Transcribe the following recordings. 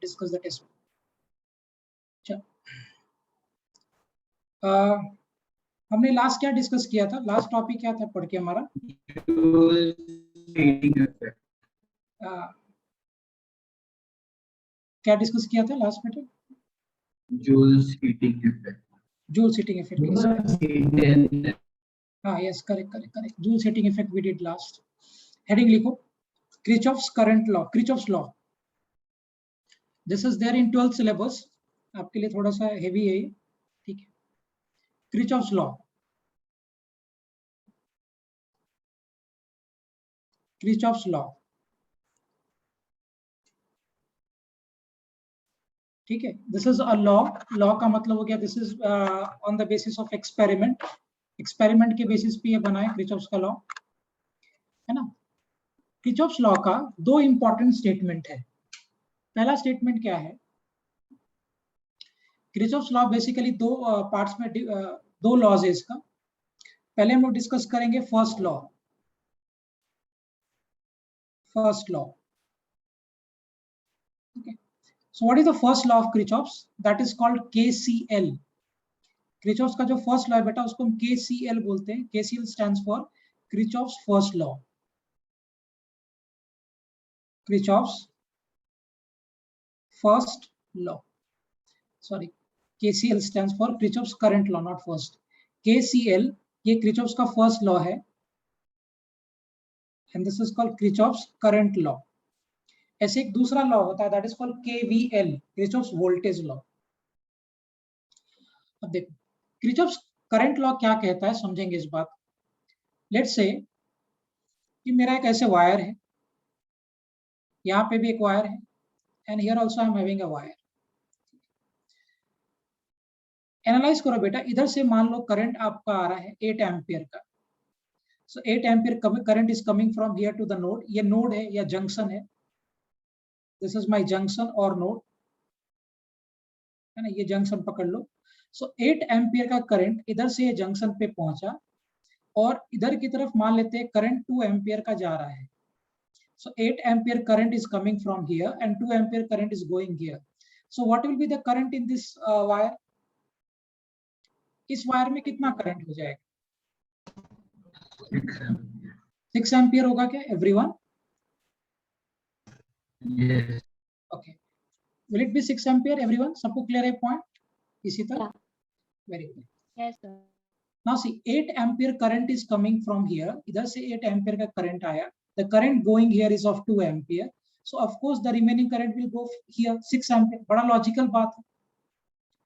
Discuss the test. हमने last क्या discuss किया था? लास्ट टॉपिक क्या था पढ़ के हमारा? क्या डिस्कस किया था लास्ट में? Joule's heating effect. Joule's heating effect. हाँ, yes, correct correct correct. Joule's heating effect we did last. Heading लिखो, Kirchhoff's current law. Kirchhoff's law, this is there in 12th syllabus. आपके लिए थोड़ा सा हेवी है ये, ठीक है। किरचॉफ्स लॉ, किरचॉफ्स लॉ, ठीक है। This is a law. Law का मतलब हो गया this is on the basis of experiment. Experiment के बेसिस पे ये बना है किरचॉफ्स का लॉ, है ना। किरचॉफ्स लॉ का दो इंपॉर्टेंट स्टेटमेंट है। पहला स्टेटमेंट क्या है? किरचॉफ्स लॉ बेसिकली दो पार्ट्स में दो लॉज है इसका। पहले हम लोग डिस्कस करेंगे first law. First law, okay. So what is the first law of Kirchhoff's? That is called KCL. Kirchhoff's का जो फर्स्ट लॉ है बेटा उसको हम KCL बोलते हैं। KCL stands for Kirchhoff's first law. Kirchhoff's first law. Sorry, KCL stands for Kirchhoff's current law, not first. KCL ये Kirchhoff's का first law है, and this is called Kirchhoff's current law. ऐसे एक दूसरा लॉ होता है, that is called KVL, Kirchhoff's voltage law. अब देखो किरचॉफ्स करंट लॉ क्या कहता है, समझेंगे इस बात। लेट्स से कि मेरा एक ऐसे वायर है, यहाँ पे भी एक वायर है, and here also I am having a wire. Analyse करो बेटा, इधर से मान लो करंट आपका आ रहा है 8 एम्पियर का। So 8 ampere current is coming from here to the node. ये नोड है या जंक्शन है, दिस इज माय जंक्शन और नोड, है ना। ये जंक्शन पकड़ लो। सो 8 एम्पियर का करंट इधर से ये जंक्शन पे पहुंचा, और इधर की तरफ मान लेते हैं करंट 2 एम्पियर का जा रहा है। So 8 ampere current is coming from here and 2 ampere current is going here. So what will be the current in this wire? इस वायर में कितना करंट हो जाएगा? 6 एम्पियर होगा क्या everyone? Yes. Okay. Will it be 6 ampere everyone? सबको clear है point इसी तरह? Very good. Yes, sir. Now see 8 ampere current is coming from here. इधर से 8 ampere का करंट आया. The current going here is of 2 ampere. So of course the remaining current will go here 6 ampere. बड़ा logical बात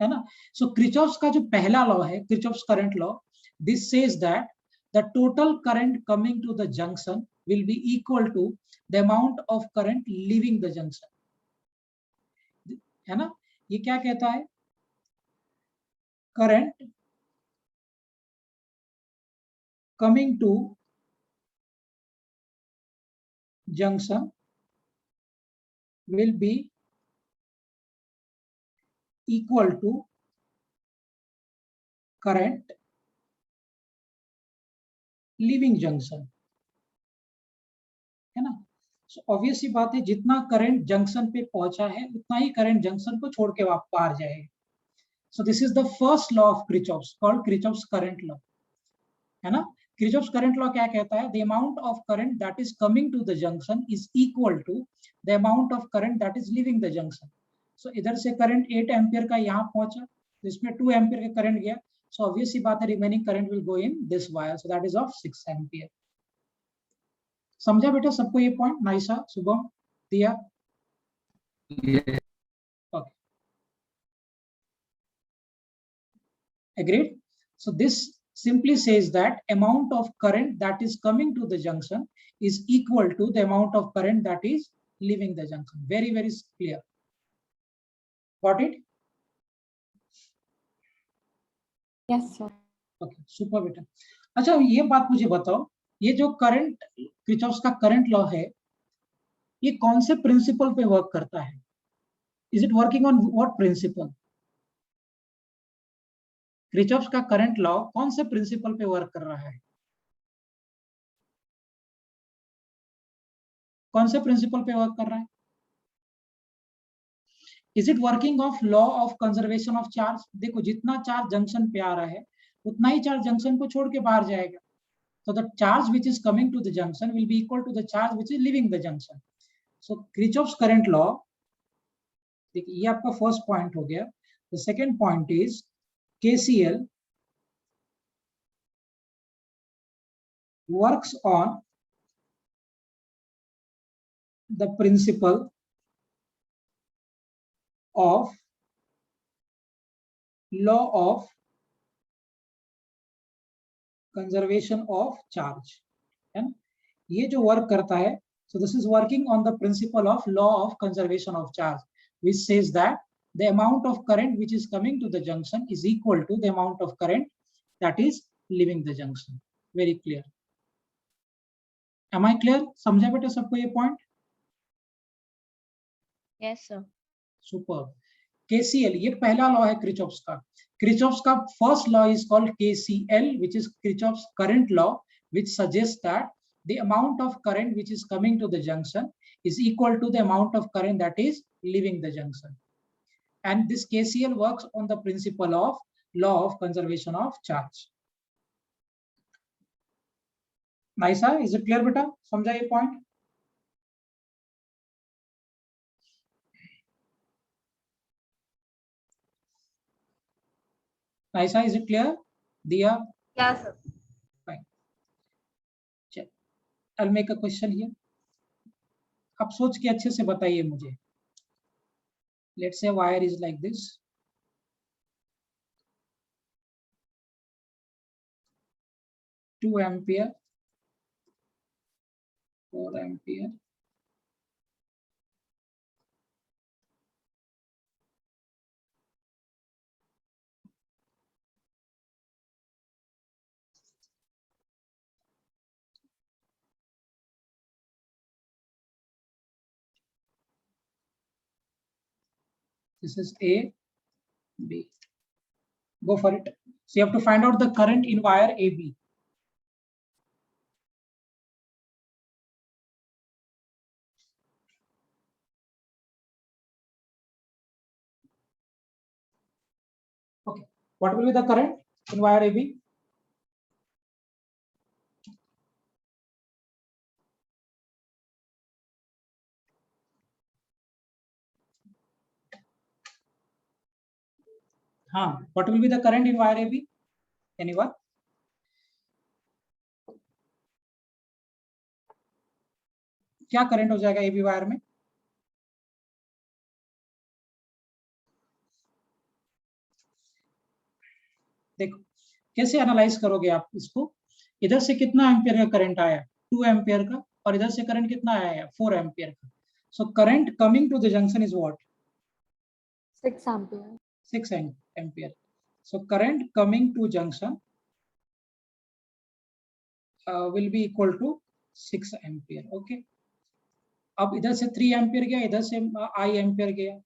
है ना। सो Kirchhoff's का जो पहला लॉ है, Kirchhoff's current law, this says that the total current coming to the junction will be equal to the amount of current leaving the junction, है ना। ये क्या कहता है? Current coming to junction will be equal to current leaving junction, है ना। सो obvious सी बात है, जितना करंट जंक्शन पे पहुंचा है उतना ही करंट जंक्शन को छोड़ के वापस बाहर जाएगा। So this is the first law of Kirchhoff's, called Kirchhoff's current law, है ना। किरचॉफ्स करंट लॉ क्या कहता है? The amount of current that is coming to the junction is equal to the amount of current that is leaving the junction. So इधर से current 8 ampere का यहाँ पहुंचा, तो इसमें 2 एम्पियर का करंट गया। सो ऑब्वियस सी बात है, remaining current will go in this wire, so that is of 6 ampere. समझा बेटा सबको ये पॉइंट? नाइसा, शुभम, दिया? Yes. Okay. Agreed? So this simply says that amount of current that is coming to the junction is equal to the amount of current that is leaving the junction. Very, very clear. Got it? Yes, sir. Okay, super बेटा। अच्छा ये बात मुझे बताओ, ये जो current Kirchhoff's का current law है, ये कौन से प्रिंसिपल पे वर्क करता है? Is it working on what principle? Kirchhoff's का करंट लॉ कौन से प्रिंसिपल पे वर्क कर रहा है? कौन से प्रिंसिपल पे वर्क कर रहा है? Is it working of law of conservation of charge? देखो जितना चार्ज जंक्शन पे आ रहा है उतना ही चार्ज जंक्शन को छोड़ के बाहर जाएगा. So the charge which is coming to the junction will be equal to the charge which is leaving the junction. So Kirchhoff's current law, देखिए ये आपका फर्स्ट पॉइंट हो गया. The second point is KCL works on the principle of law of conservation of charge. है ना? ये जो work करता है, so this is working on the principle of law of conservation of charge, which says that the amount of current which is coming to the junction is equal to the amount of current that is leaving the junction. Very clear. Am I clear? समझा बेटा सबको ये point? Yes, sir. Super. KCL ये पहला law है Kirchhoff's का. Kirchhoff's का first law is called KCL, which is Kirchhoff's current law, which suggests that the amount of current which is coming to the junction is equal to the amount of current that is leaving the junction. And this KCL works on the principle of law of conservation of charge. Nice, is it clear beta? समझा ये point? Nice, is it clear? Diya? Yes, sir. Fine. चल, I'll make a question here. आप सोच के अच्छे से बताइए मुझे. Let's say wire is like this. 2 ampere, 4 ampere, this is A, B. Go for it. So you have to find out the current in wire AB. Okay. What will be the current in wire AB? What will be the current in wire AB? Anyone? क्या current हो जाएगा AB wire में? देखो कैसे analyse करोगे आप इसको. इधर से कितना एम्पियर का करंट आया? 2 एम्पियर का. और इधर से करंट कितना आया है? 4 एम्पियर का. So current coming to the junction is what? 6 ampere. 6 ampere. So current coming to junction will be equal to 6 ampere. Okay. अब इधर से 3 एम्पियर गया, इधर से I एम्पियर गया.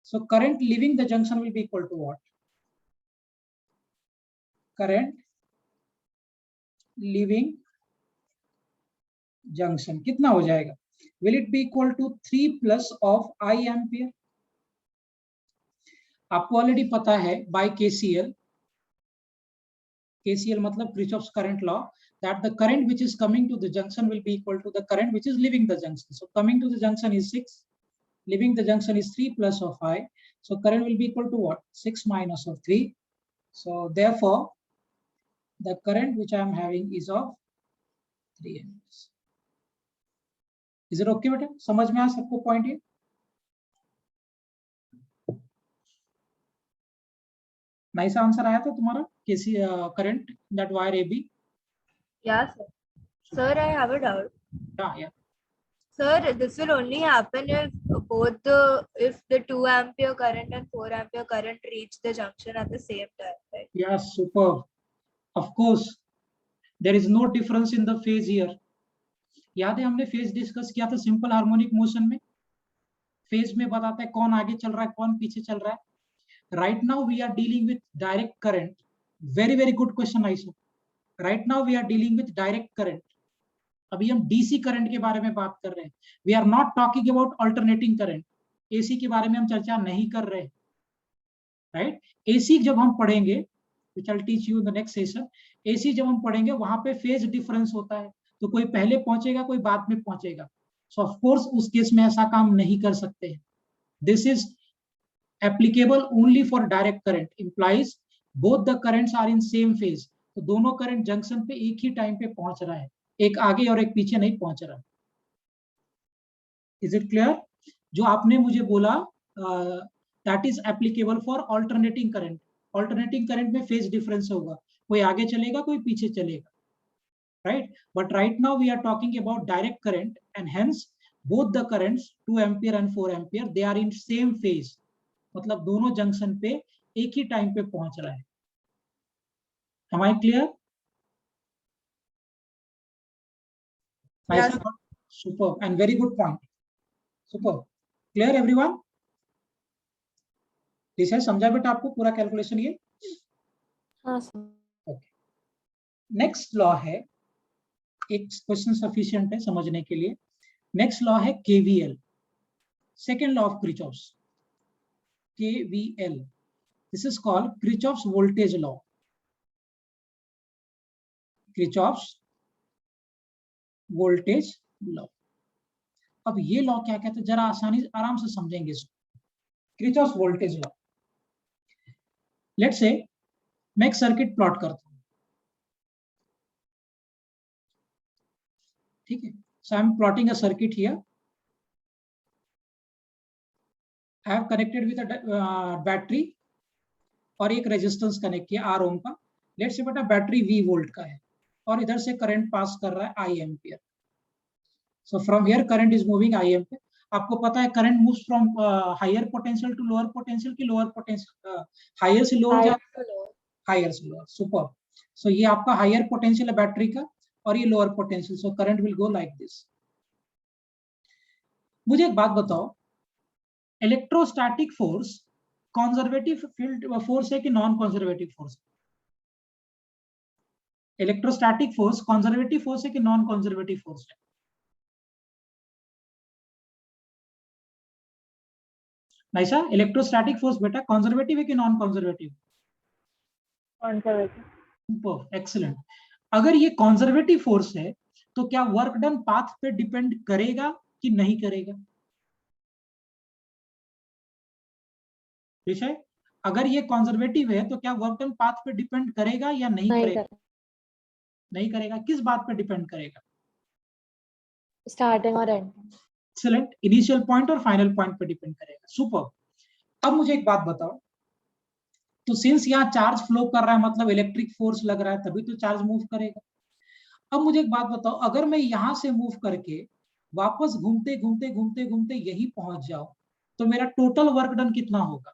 So current leaving the junction will be equal to what? Current leaving junction कितना हो जाएगा? Will it be equal to 3 plus of I ampere? आपको ऑलरेडी पता है by KCL. KCL मतलब Kirchhoff's current law, that the current which is coming to the junction will be equal to the current which is leaving the junction. So coming to the junction is 6, leaving the junction is 3 plus of I. So current will be equal to what? 6 minus of 3. So therefore, the current which I am having is of 3 amperes. Is it okay बेटा? समझ में आया सबको point ये? Nice answer आया था तुम्हारा केसी current that wire AB? Yeah, sir. Sir, I have a doubt. Yeah. Sir, this will only happen if the 2 ampere current and 4 ampere current reach the junction at the same time, right? Yeah, super. Of course, there is no difference in the phase here. याद है हमने phase discuss किया था simple harmonic motion में. Phase में बताता है कौन आगे चल रहा है कौन पीछे चल रहा है. Right now we are dealing with direct current. Very good question Aisha. Right now we are dealing with direct current. अभी हम DC करंट के बारे में बात कर रहे हैं. We are not talking about alternating current. AC के बारे में हम चर्चा नहीं कर रहे, राइट। एसी जब हम पढ़ेंगे, which I'll teach you in the next session, AC जब हम पढ़ेंगे वहां पे फेज डिफरेंस होता है, तो कोई पहले पहुंचेगा कोई बाद में पहुंचेगा। सो ऑफ कोर्स उस केस में ऐसा काम नहीं कर सकते हैं। This is applicable only for direct current, implies both the currents are in same phase. तो दोनों करंट जंक्शन पे एक ही टाइम पे पहुंच रहा है, एक आगे और एक पीछे नहीं पहुंच रहा। Is it clear? जो आपने मुझे बोला that is applicable for alternating current. Alternating current में फेज डिफरेंस होगा, कोई आगे चलेगा कोई पीछे चलेगा, right. But right now we are talking about direct current and hence both the currents 2 ampere and 4 ampere they are in same phase, मतलब दोनों जंक्शन पे एक ही टाइम पे पहुंच रहा है। Am I clear? Yes. Superb and very good point. Superb. Clear everyone? This है, समझा बेटा आपको पूरा कैलकुलेशन ये? हाँ सर। ओके, नेक्स्ट लॉ है, एक क्वेश्चन सफिशिएंट है समझने के लिए। नेक्स्ट लॉ है KVL, second law of Kirchhoff's, KVL. This is called Kirchhoff's voltage law, Kirchhoff's voltage law. अब ये लॉ क्या कहते हैं, जरा आराम से समझेंगे इसको। Kirchhoff's voltage law, let's say मैं एक सर्किट प्लॉट करता हूं, ठीक है। So I am plotting a circuit here, I have connected with a battery और एक रेजिस्टेंस कनेक्ट किया आर ओम का। लेट्स से बेटा बैटरी V वोल्ट का है और इधर से करंट पास कर रहा है I ampere. So from here current is moving I ampere. आपको पता है current moves from higher potential to lower potential की लोअर पोटेंशियल, हायर से लोअर जा, हायर से लोअर। सुपर। सो ये आपका हायर पोटेंशियल है बैटरी का और ये lower potential, so current will go like this. मुझे एक बात बताओ, electrostatic force conservative field force है कि non conservative force? Electrostatic force conservative force है कि नॉन कंजर्वेटिव फोर्स है? नहीं सर, इलेक्ट्रोस्टैटिक फोर्स बेटा कंजर्वेटिव है कि नॉन कंजर्वेटिव? कंजर्वेटिव। एक्सीलेंट। अगर ये कंजर्वेटिव फोर्स है तो क्या वर्क डन पाथ पे डिपेंड करेगा कि नहीं करेगा? ठीक है, अगर ये कंजर्वेटिव है तो क्या वर्क डन पाथ पे डिपेंड करेगा या नहीं करेगा? नहीं करेगा। किस बात पे डिपेंड करेगा? स्टार्टिंग और एंड। एक्सीलेंट, इनिशियल पॉइंट और फाइनल पॉइंट पे डिपेंड करेगा। सुपर। अब मुझे एक बात बताओ, तो सिंस यहाँ चार्ज फ्लो कर रहा है मतलब इलेक्ट्रिक फोर्स लग रहा है, तभी तो चार्ज मूव करेगा। अब मुझे एक बात बताओ, अगर मैं यहां से मूव करके वापस घूमते घूमते घूमते घूमते यही पहुंच जाऊं तो मेरा टोटल वर्क डन कितना होगा?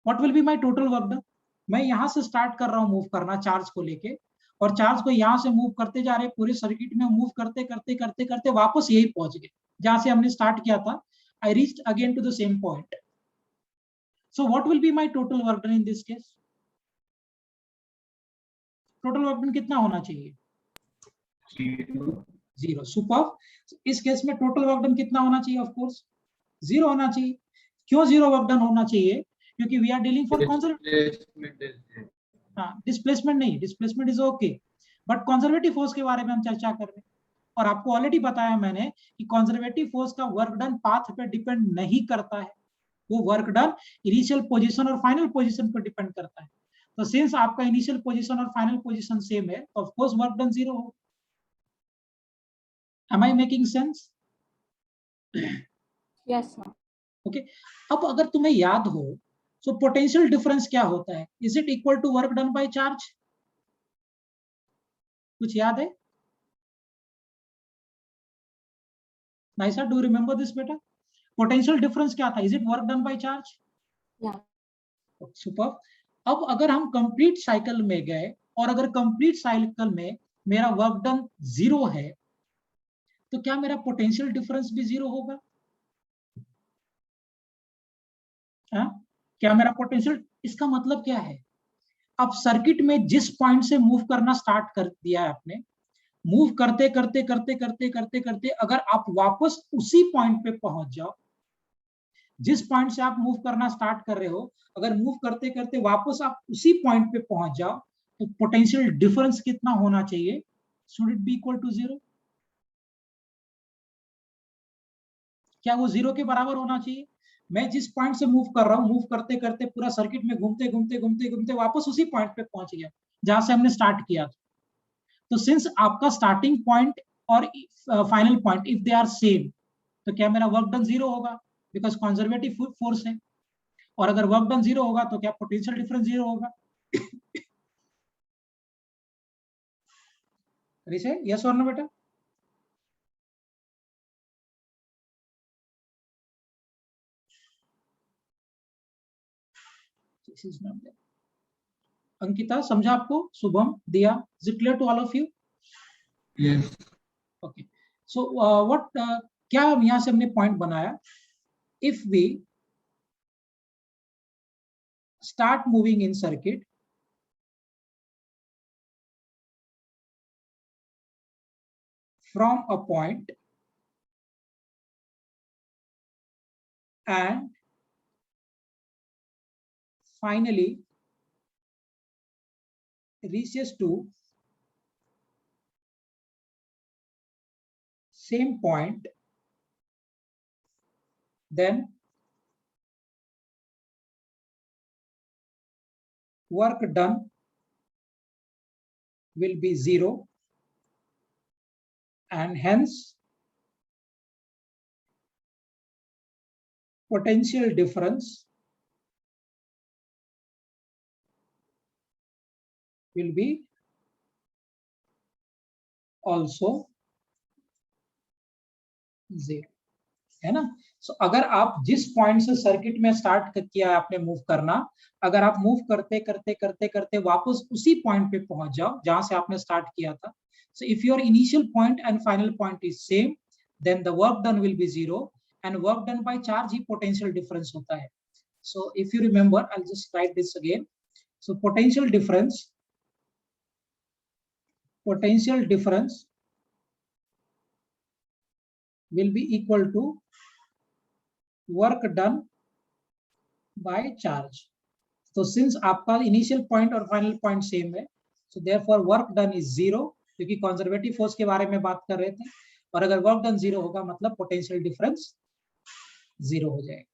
What will be my total work done? मैं यहां से स्टार्ट कर रहा हूं मूव करना चार्ज को लेके, और चार्ज को यहां से मूव करते जा रहे, पूरे सर्किट में मूव करते करते करते करते वापस यही पहुंच गए जहां से हमने स्टार्ट किया था। I reached again to the same point. So what will be my total work done in this case? Total work done कितना होना चाहिए? 0। सुपर। इस केस में टोटल वर्क डन कितना होना चाहिए? ऑफ कोर्स 0 होना चाहिए। क्यों 0 वर्क डन होना चाहिए? क्योंकि we are dealing for conservative. हाँ, डिस्प्लेसमेंट नहीं, displacement is okay, but conservative force के बारे में हम चर्चा कर रहे हैं। और आपको ऑलरेडी बताया मैंने कि कंजर्वेटिव फोर्स का वर्क डन पाथ पे डिपेंड नहीं करता है, वो वर्क डन इनिशियल पोजीशन और फाइनल पोजीशन पर डिपेंड करता है। तो सिंस आपका इनिशियल पोजीशन और फाइनल पोजीशन सेम है तो ऑफ कोर्स वर्क डन 0 हो। Am I making sense? Yes sir. Okay. अब अगर तुम्हें याद हो, सो पोटेंशियल डिफरेंस क्या होता है? Is it equal to work done by charge? कुछ याद है? Nice sir, do you remember this बेटा? पोटेंशियल डिफरेंस क्या था? Is it work done by charge? Yeah. Super. अब अगर हम कंप्लीट साइकिल में गए और अगर कंप्लीट साइकिल में मेरा वर्क डन 0 है तो क्या मेरा पोटेंशियल डिफरेंस भी 0 होगा? क्या मेरा पोटेंशियल, इसका मतलब क्या है? अब सर्किट में जिस पॉइंट से मूव करना स्टार्ट कर दिया है आपने, मूव करते करते करते करते करते करते अगर आप वापस उसी पॉइंट पे पहुंच जाओ, जिस पॉइंट से आप मूव करना स्टार्ट कर रहे हो, अगर मूव करते करते वापस आप उसी पॉइंट पे पहुंच जाओ, तो पोटेंशियल डिफरेंस कितना होना चाहिए? Should it be equal to 0? क्या वो 0 के बराबर होना चाहिए? मैं जिस पॉइंट से मूव कर रहा हूं, मूव करते करते पूरा सर्किट में घूमते घूमते घूमते घूमते वापस उसी पॉइंट पे पहुंच गया जहां से हमने स्टार्ट किया था। तो सिंस आपका स्टार्टिंग पॉइंट और final point if they are same, तो क्या मेरा वर्क डन 0 होगा? बिकॉज कंजर्वेटिव फोर्स है। और अगर वर्क डन 0 होगा तो क्या पोटेंशियल डिफरेंस 0 होगा? यस और नो बेटा? अंकिता समझा आपको? Shubham, Diya, is it clear to all of you? Yes. Okay, so what क्या यहां से हमने पॉइंट बनाया? If we start moving in circuit from a point and finally reaches to same point, then work done will be 0 and hence potential difference will be also 0, है ना? सो अगर आप जिस पॉइंट से सर्किट में स्टार्ट किया आपने मूव करना, अगर आप मूव करते करते करते करते वापस उसी पॉइंट पे पहुंच जाओ जहां से आपने स्टार्ट किया था, so if your initial point and final point is same, then the work done will be 0 and work done by charge ही पोटेंशियल डिफरेंस होता है। So if you remember, I will just write this again. So potential difference will be equal to work done by charge. तो since आपका initial point और final point same है, so therefore work done is 0, क्योंकि conservative force के बारे में बात कर रहे थे, और अगर वर्क डन 0 होगा मतलब पोटेंशियल डिफरेंस 0 हो जाएगा।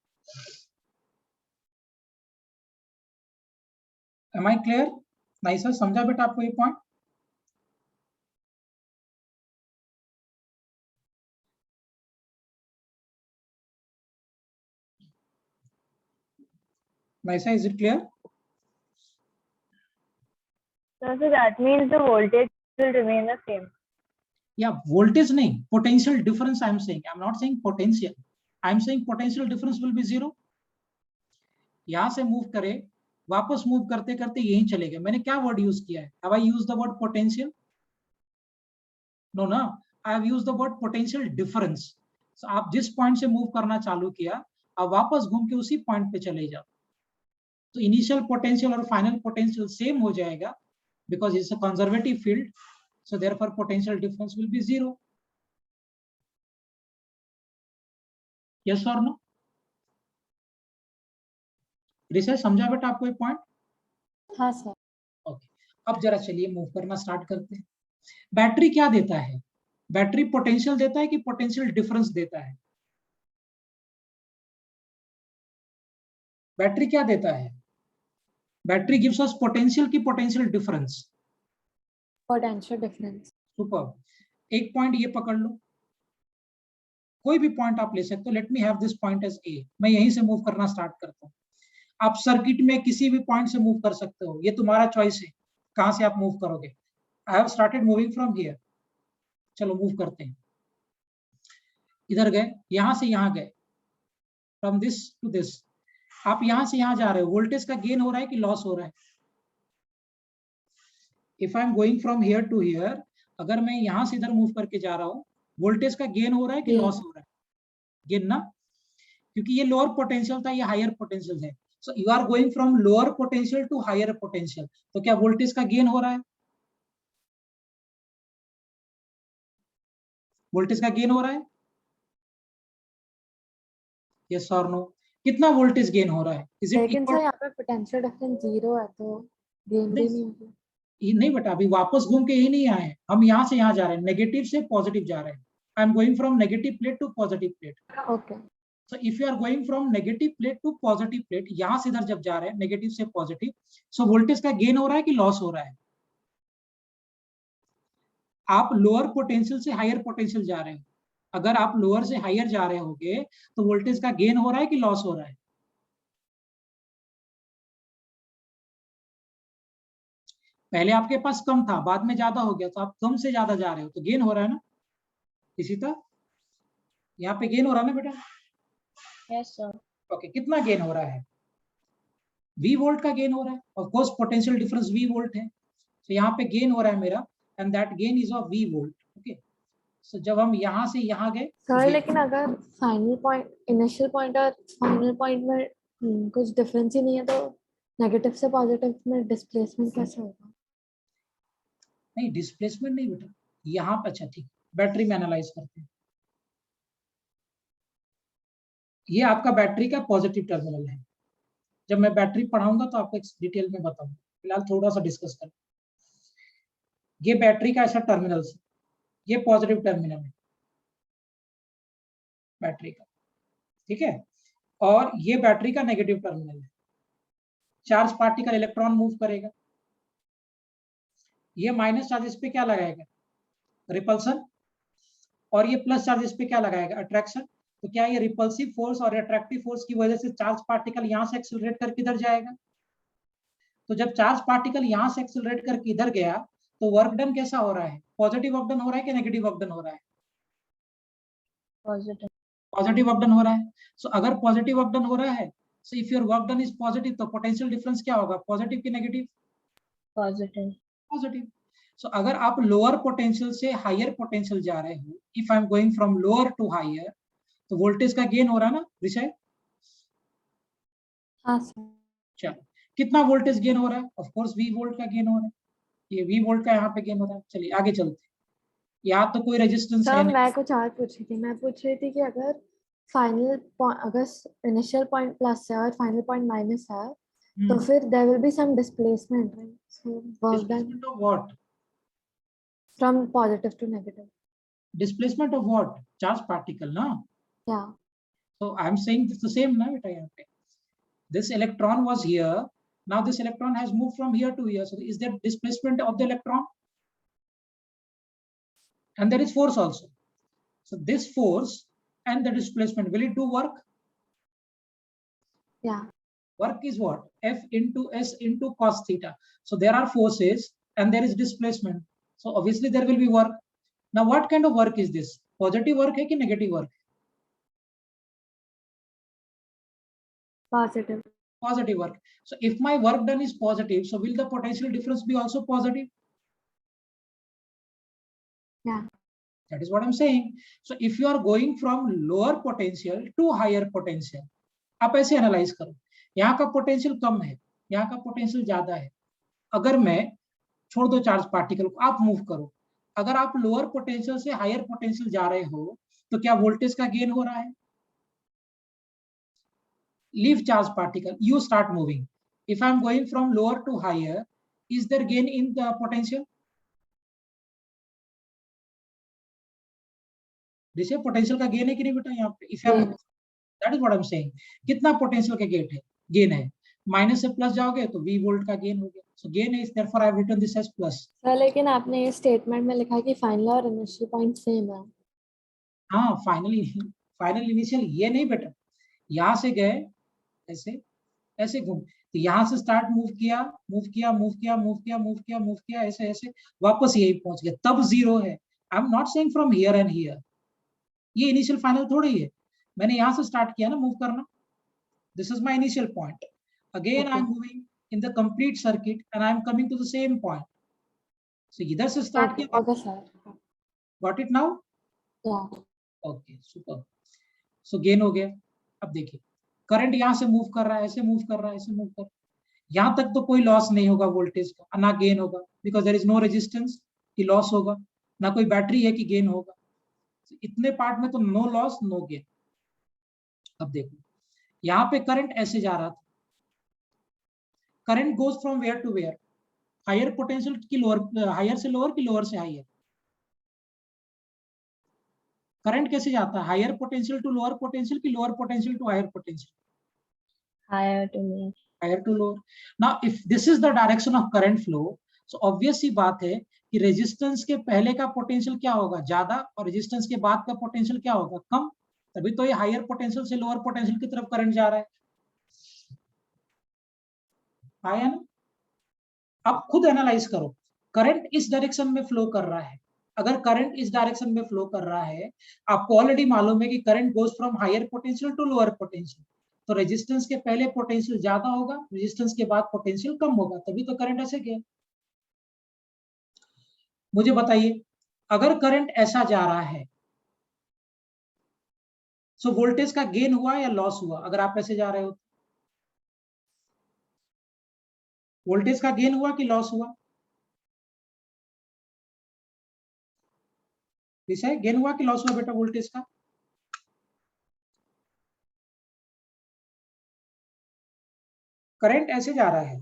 Am I clear? नहीं सर, समझा बेटा आपको ये point? Naisa, is it clear? So that means the voltage will remain the same. Yeah, voltage नहीं, potential difference I am saying. I am not saying potential. I am saying potential difference will be 0. यहाँ से move करे, वापस move करते करते यहीं चले गए, मैंने क्या वर्ड यूज किया है? Have I used the word potential? No ना, I have used the word potential difference. So आप जिस पॉइंट से मूव करना चालू किया, आप वापस घूम के उसी पॉइंट पे चले जाओ, तो इनिशियल पोटेंशियल और फाइनल पोटेंशियल सेम हो जाएगा, because it's a conservative field, so therefore potential difference will be 0. Yes or no? Research समझा बेटा आपको ये पॉइंट? हाँ सर। ओके, अब जरा चलिए मूव करना स्टार्ट करते हैं। बैटरी क्या देता है? बैटरी पोटेंशियल देता है कि पोटेंशियल डिफरेंस देता है? बैटरी क्या देता है? बैटरी गिव्स अस पोटेंशियल की potential difference? Potential difference. Super. एक पॉइंट ये पकड़ लो, कोई भी पॉइंट आप ले सकते हो। Let me have this point as a, मैं यहीं से मूव करना स्टार्ट करता हूँ। आप सर्किट में किसी भी पॉइंट से मूव कर सकते हो, ये तुम्हारा चॉइस है कहां से आप मूव करोगे। I have started moving from here, चलो मूव करते हैं। इधर गए, यहां से यहां गए, फ्रॉम दिस टू दिस। आप यहां से यहां जा रहे हो, वोल्टेज का गेन हो रहा है कि लॉस हो रहा है? If I am going from here to here, अगर मैं यहां से इधर मूव करके जा रहा हूँ, वोल्टेज का गेन हो रहा है कि लॉस हो रहा है? गेन ना, क्योंकि ये लोअर पोटेंशियल था, ये हायर पोटेंशियल है। So you are going from lower potential to higher potential, तो क्या वोल्टेज का गेन हो रहा है? वोल्टेज का गेन हो रहा है? यस और नो? कितना वोल्टेज गेन हो रहा है? इज इट लेकिन सर इक्वल? यहाँ पे पोटेंशियल डिफरेंस 0 है तो गेन भी नहीं होगी। नहीं बेटा, अभी वापस घूम के ही नहीं आए हैं हम, यहाँ से यहाँ जा रहे हैं, नेगेटिव से पॉजिटिव जा रहे हैं। I am going from negative plate to positive plate. Okay so if you are going from negative plate to positive plate, यहाँ से इधर जब जा रहे हैं नेगेटिव से पॉजिटिव, सो वोल्टेज का गेन हो रहा है कि लॉस हो रहा है? आप लोअर पोटेंशियल से हायर पोटेंशियल जा रहे हो, अगर आप लोअर से हायर जा रहे होगे तो वोल्टेज का गेन हो रहा है कि लॉस हो रहा है? पहले आपके पास कम था, बाद में ज्यादा हो गया, तो आप कम से ज्यादा जा रहे हो तो गेन हो रहा है ना? इसी तरह यहाँ पे गेन हो रहा है ना बेटा? Yes sir. ओके, कितना गेन हो रहा है? V वोल्ट का गेन हो रहा है, of course potential difference V volt है, तो यहाँ पे गेन हो रहा है मेरा, and that gain is of V volt. Okay, so जब हम यहाँ से यहाँ गए सर, लेकिन अगर फाइनल पॉइंट, इनिशियल पॉइंट और फाइनल पॉइंट में कुछ डिफरेंस ही नहीं है तो नेगेटिव से पॉजिटिव में डिस्प्लेसमेंट कैसे होगा? नहीं, डिस्प्लेसमेंट नहीं बेटा, यहाँ पे, अच्छा ठीक, बैटरी में एनालाइज करते हैं। ये आपका बैटरी का पॉजिटिव टर्मिनल है, जब मैं बैटरी पढ़ाऊंगा तो आपको डिटेल में बताऊंगा, फिलहाल थोड़ा सा डिस्कस करें। ये बैटरी का ऐसा टर्मिनल है, ये पॉजिटिव टर्मिनल है बैटरी का, ठीक है, और ये बैटरी का नेगेटिव टर्मिनल है। चार्ज पार्टिकल इलेक्ट्रॉन मूव करेगा, ये माइनस चार्ज इस पे क्या लगाएगा? रिपल्सन, और ये प्लस चार्ज इस पे क्या लगाएगा? अट्रैक्शन। तो क्या ये रिपल्सिव फोर्स और अट्रैक्टिव फोर्स की वजह से चार्ज पार्टिकल यहाँ से एक्सिलरेट करके इधर जाएगा? तो जब चार्ज पार्टिकल यहाँ से एक्सिलरेट करके इधर गया तो वर्क डन कैसा हो रहा है? पॉजिटिव वर्क डन हो रहा है कि नेगेटिव वर्क डन हो रहा है? पॉजिटिव। पॉजिटिव वर्क डन हो रहा है। सो अगर पॉजिटिव वर्क डन हो रहा है, so if your work done is positive, तो पोटेंशियल डिफरेंस क्या होगा? पॉजिटिव की नेगेटिव? पॉजिटिव। पॉजिटिव। सो अगर आप लोअर पोटेंशियल से हायर पोटेंशियल जा रहे हो, if I am going from lower to higher, तो वोल्टेज का गेन हो रहा है ना विषय? हाँ सर। चलो, कितना वोल्टेज गेन हो रहा है? ऑफ कोर्स V वोल्ट का गेन हो रहा है, ये V वोल्ट का यहाँ पे गेन हो रहा है। चलिए आगे चलते हैं, यहाँ तो कोई रेजिस्टेंस है सर नहीं। मैं कुछ और पूछ रही थी, मैं पूछ रही थी कि अगर फाइनल अगर इनिशियल पॉइंट प्लस है और फाइनल पॉइंट माइनस है तो फिर there will be some displacement, right? So work done displacement of what? From positive to negative. Displacement of what? Charge particle ना? या So I'm saying it's the same ना बेटा, यहाँ पे this electron was here, now this electron has moved from here to here, so is there displacement of the electron? And there is force also. So this force and the displacement, will it do work? या Work is what? F into S into cos theta. So there are forces and there is displacement, so obviously there will be work. Now what kind of work is this? Positive work है कि negative work? Positive. Positive work. So if my work done is positive, so will the potential difference be also positive? या That is what I'm saying. So if you are going from lower potential to higher potential, आप ऐसे analyse करो, यहाँ का potential कम है, यहाँ का पोटेंशियल ज्यादा है। अगर मैं छोड़ दो चार्ज पार्टिकल को, आप मूव करो, अगर आप लोअर पोटेंशियल से हायर पोटेंशियल जा रहे हो तो क्या वोल्टेज का गेन हो रहा है? Leave charge particle, you start moving. If I'm going from lower to higher, is there gain in the potential? This potential का gain है कि नहीं बेटा यहाँ पे? If I'm, that is what I'm saying. कितना potential का गेट है? गेन है। माइनस से प्लस जाओगे तो V वोल्ट का गेन हो गया। So gain is therefore I have written this as plus. Sir लेकिन आपने ये स्टेटमेंट में लिखा है कि फाइनल और इनिशियल पॉइंट सेम है। हाँ, फाइनल इनिशियल ये नहीं बेटा, यहाँ से गए ऐसे ऐसे घूम, तो यहाँ से स्टार्ट मूव किया, ऐसे ऐसे वापस यही पहुंच गया, तब जीरो है। I am not saying from here and here, ये इनिशियल फाइनल थोड़ी है, मैंने यहाँ से स्टार्ट किया ना मूव करना, this is my initial point, again I am moving in the complete circuit and I am coming to the same point. So इधर से स्टार्ट किया, okay sir, got it now? या ओके, सुपर। सो गेन हो गया। अब देखिए current यहाँ से मूव कर रहा है, ऐसे मूव कर रहा है, ऐसे मूव कर रहा है, यहाँ तक तो कोई लॉस नहीं होगा वोल्टेज का, ना गेन होगा, because there is no resistance कि लॉस होगा, ना कोई बैटरी है कि गेन होगा। इतने पार्ट में तो नो लॉस नो गेन। अब देखो यहाँ पे करंट ऐसे जा रहा था, current goes from where to where, higher potential की लोअर, हायर से लोअर की लोअर से हायर। करंट कैसे जाता है, higher potential to lower potential की lower potential to higher potential? Higher to me. Higher to lower. Now if this is the direction of current flow, so obvious सी बात है कि रेजिस्टेंस के पहले का पोटेंशियल क्या होगा, ज्यादा, और रेजिस्टेंस के बाद का पोटेंशियल क्या होगा, कम। तभी तो ये हायर पोटेंशियल से लोअर पोटेंशियल की तरफ करंट जा रहा है। आया ना? अब खुद एनालाइज करो, करंट इस डायरेक्शन में फ्लो कर रहा है, अगर करंट इस डायरेक्शन में फ्लो कर रहा है, आपको ऑलरेडी मालूम है कि current goes from higher potential to lower potential, तो रेजिस्टेंस के पहले पोटेंशियल ज्यादा होगा, रेजिस्टेंस के बाद पोटेंशियल कम होगा, तभी तो करंट ऐसे गया। मुझे बताइए, अगर करंट ऐसा जा रहा है, सो वोल्टेज का गेन हुआ या लॉस हुआ? अगर आप ऐसे जा रहे हो, वोल्टेज का गेन हुआ कि लॉस हुआ? विषय गेन हुआ कि लॉस हुआ बेटा वोल्टेज का? करंट ऐसे जा रहा है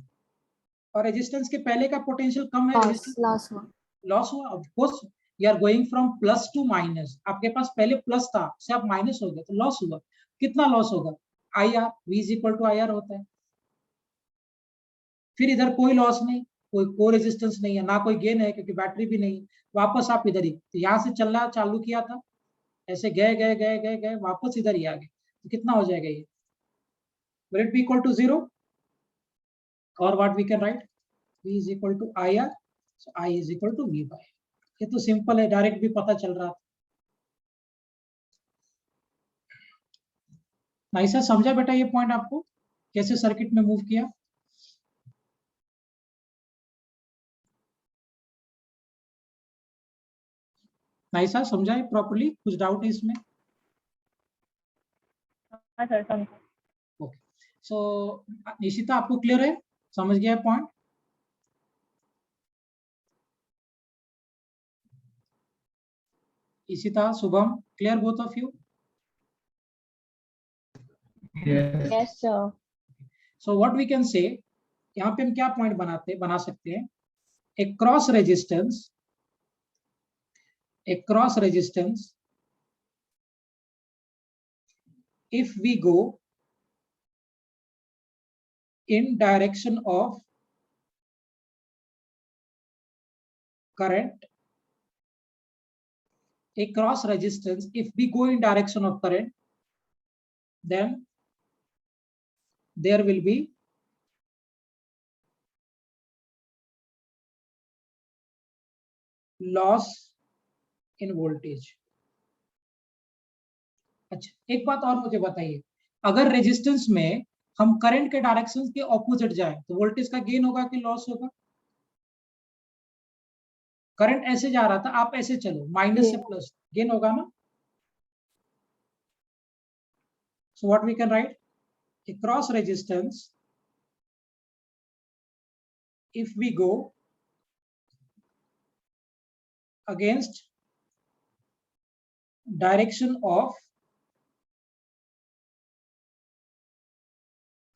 और रेजिस्टेंस के पहले का पोटेंशियल कम है, रेजिस्टेंस लॉस हुआ। लॉस हुआ। Of course you are going from plus to minus, आपके पास पहले प्लस था, से आप माइनस हो गए, तो लॉस हुआ। कितना लॉस होगा? I R, V is equal to I R होता है। फिर इधर कोई लॉस नहीं, कोई रेजिस्टेंस नहीं है, ना कोई गेन है क्योंकि बैटरी भी नहीं। वापस आप इधर ही, तो यहाँ से चलना चालू किया था, ऐसे गए गए गए गए गए, वापस इधर ही आ गए, तो कितना हो जाएगा ये? Will it be equal to 0? और what we can write, v is equal to IR, so I is equal to V by। ये तो सिंपल है, डायरेक्ट भी पता चल रहा था। नाइसा, समझा बेटा ये पॉइंट आपको, कैसे सर्किट में मूव किया? नाइसा, समझा है प्रॉपर्ली? कुछ डाउट है इसमें? हाँ सर, समझा। ओके, सो निशिता आपको क्लियर है, समझ गया है point? Ishita, Shubham, clear both of you? Yes. Yes sir. So what we can say, यहाँ पे हम क्या पॉइंट बना सकते हैं, एक cross resistance, if we go in direction of current, a cross resistance, if we go in direction of current, then there will be loss in voltage। अच्छा, एक बात और मुझे बताइए, अगर रेजिस्टेंस में हम करंट के डायरेक्शन के ऑपोजिट जाए तो वोल्टेज का गेन होगा कि लॉस होगा? करंट ऐसे जा रहा था, आप ऐसे चलो, माइनस से प्लस, गेन होगा ना? So what we can write, a cross resistance, if we go against direction of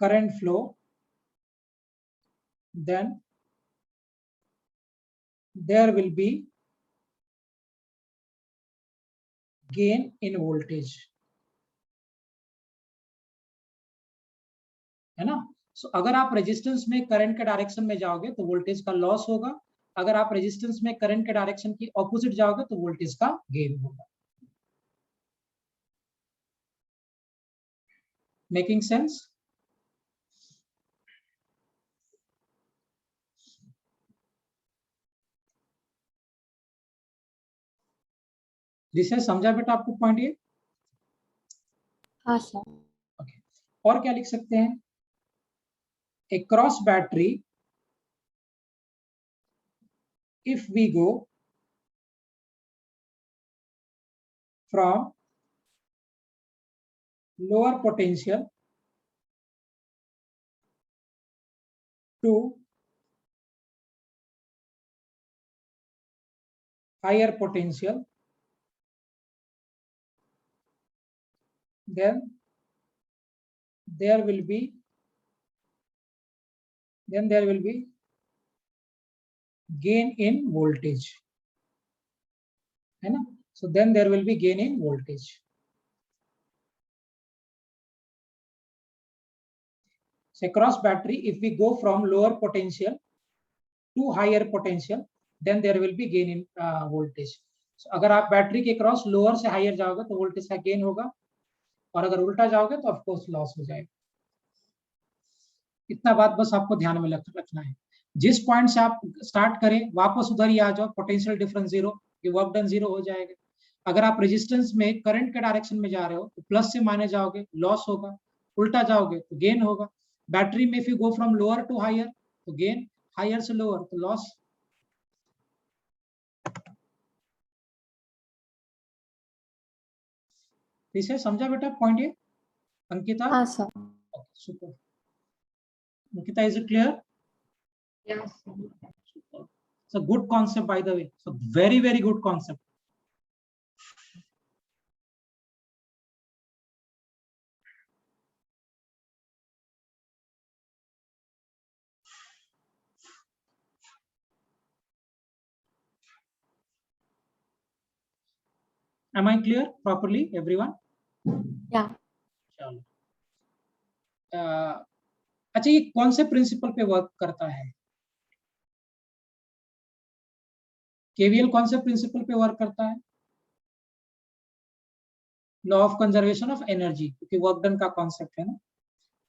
current flow, then there will be gain in voltage, है ना? सो अगर आप रेजिस्टेंस में करंट के डायरेक्शन में जाओगे तो वोल्टेज का लॉस होगा, अगर आप रेजिस्टेंस में करंट के डायरेक्शन की ऑपोजिट जाओगे तो वोल्टेज का गेन होगा। Making sense? जिसे समझा बेटा आपको पॉइंट ये? हाँ सर। ओके, और क्या लिख सकते हैं, a cross battery, if we go from lower potential to higher potential, then there will be gain in voltage, है ना? So then there will be gain in voltage. So across battery, if we go from lower potential to higher potential, then there will be gain in voltage. So अगर आप battery के cross lower से higher जाओगे तो voltage का gain होगा, और अगर उल्टा जाओगे तो ऑफ कोर्स लॉस हो जाएगा। इतना बात बस आपको ध्यान में रखना है। जिस पॉइंट से आप स्टार्ट करें वापस उधर ही आ जाओ, पोटेंशियल डिफरेंस जीरो, ये वर्क डन जीरो हो जाएगा। अगर आप रेजिस्टेंस में करंट के डायरेक्शन में जा रहे हो तो प्लस से माइनस जाओगे लॉस होगा, उल्टा जाओगे तो गेन होगा। बैटरी में if you go from lower to higher तो गेन, हायर से लोअर तो लॉस। इसे समझा बेटा पॉइंट ये अंकिता? हाँ sir. Super. Ankita, is it clear? Yes. It's a good concept, by the way. So very, very good concept. Am I clear properly, everyone? Yeah. चलो। अच्छा, ये कौन से प्रिंसिपल पे वर्क करता है? केवीएल कौन से प्रिंसिपल पे वर्क करता है? Law of conservation of energy, क्योंकि वर्क डन का कॉन्सेप्ट है ना।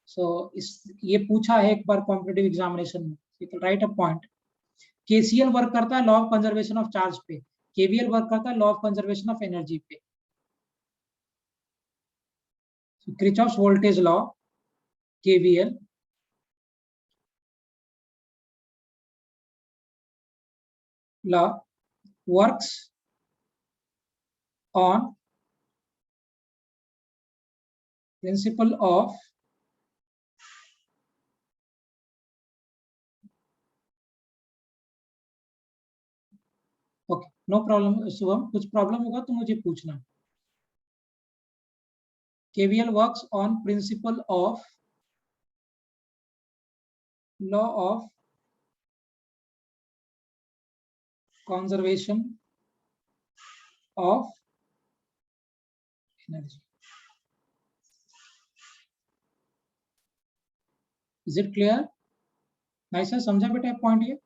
सो ये पूछा है एक बार कॉम्पिटिटिव एग्जामिनेशन में, you can write a point. KCL work करता है law of conservation of charge पे, केवीएल वर्क करता है law of conservation of energy पे। Kirchhoff's voltage law, KVL, law works on principle of okay, no problem Shubham, कुछ problem होगा तो मुझे पूछना। KVL works on principle of law of conservation of energy. Is it clear? Nice है, समझा बेटा point ये?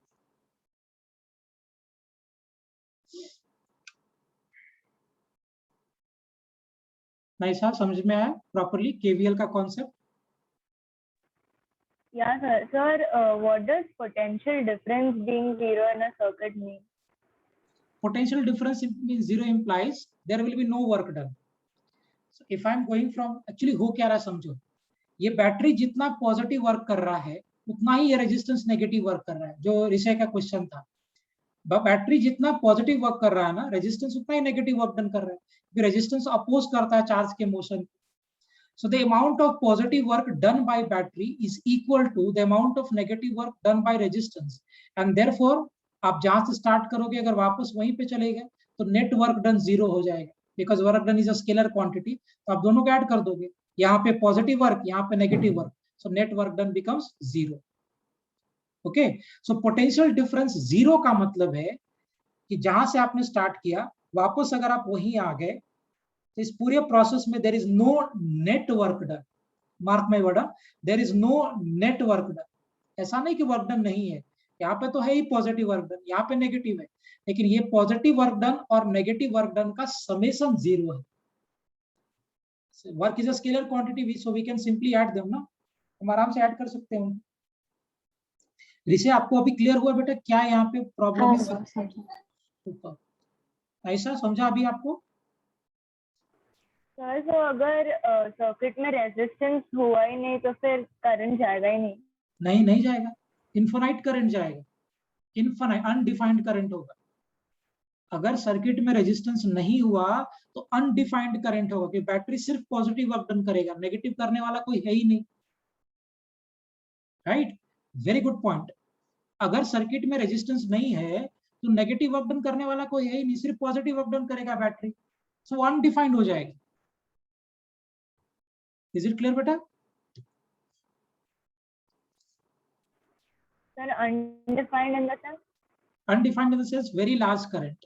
नाइस है, समझ में आया प्रॉपर्ली केवीएल का concept? Yeah, sir. Sir, what does potential difference being zero in a circuit mean? Potential difference means zero implies there will be no work done. So if I am going from, actually हो क्या रहा है समझो, ये battery जितना positive work कर रहा है उतना ही ये रेजिस्टेंस नेगेटिव वर्क कर रहा है, जो ऋषय का क्वेश्चन था। बैटरी जितना पॉजिटिव वर्क कर रहा है ना, रेजिस्टेंस उतना ही नेगेटिव वर्क डन कर रहा है, क्योंकि रेजिस्टेंस अपोज करता है चार्ज के motion. So the amount of positive work done by battery is equal to the amount of negative work done by resistance, and therefore आप जहां से स्टार्ट करोगे अगर वापस वहीं पे चले गए तो नेट वर्क डन जीरो हो जाएगा, because work done is a scalar quantity. तो आप दोनों को ऐड कर दोगे, यहाँ पे पॉजिटिव वर्क, यहाँ पे negative work, so net work done becomes zero. Okay, सो पोटेंशियल डिफरेंस जीरो का मतलब है कि जहां से आपने स्टार्ट किया वापस अगर आप वहीं आ गए तो इस पूरे प्रोसेस में there is no net work done. Mark my word, there is no net work done. ऐसा नहीं कि वर्क डन नहीं है, यहाँ पे तो है ही पॉजिटिव वर्क डन, यहाँ पे नेगेटिव है, लेकिन ये पॉजिटिव वर्क डन और नेगेटिव वर्क डन का समेशन जीरो है। Work is a scalar quantity, so we can simply add them ना, हम आराम से ऐड कर सकते हैं। ऋषि, आपको अभी क्लियर हुआ बेटा क्या यहाँ पे प्रॉब्लम है? ऐसा समझा अभी आपको? सर, तो अगर सर्किट में रेजिस्टेंस हुआ ही नहीं तो फिर करंट जाएगा ही नहीं? नहीं जाएगा, इनफाइनाइट करंट जाएगा, इनफाइनाइट अनडिफाइंड करंट होगा। अगर सर्किट में रेजिस्टेंस नहीं हुआ तो अनडिफाइंड करंट होगा, कि बैटरी सिर्फ पॉजिटिव वर्क डन करेगा, नेगेटिव करने वाला कोई है ही नहीं। Right, very good point. अगर सर्किट में रेजिस्टेंस नहीं है तो नेगेटिव वर्क डन करने वाला कोई है ही नहीं, सिर्फ पॉजिटिव वर्क डन करेगा बैटरी, सो अनडिफाइंड हो जाएगा। इज इट क्लियर बेटा? Sir, undefined in the sense? Undefined in the sense very large current,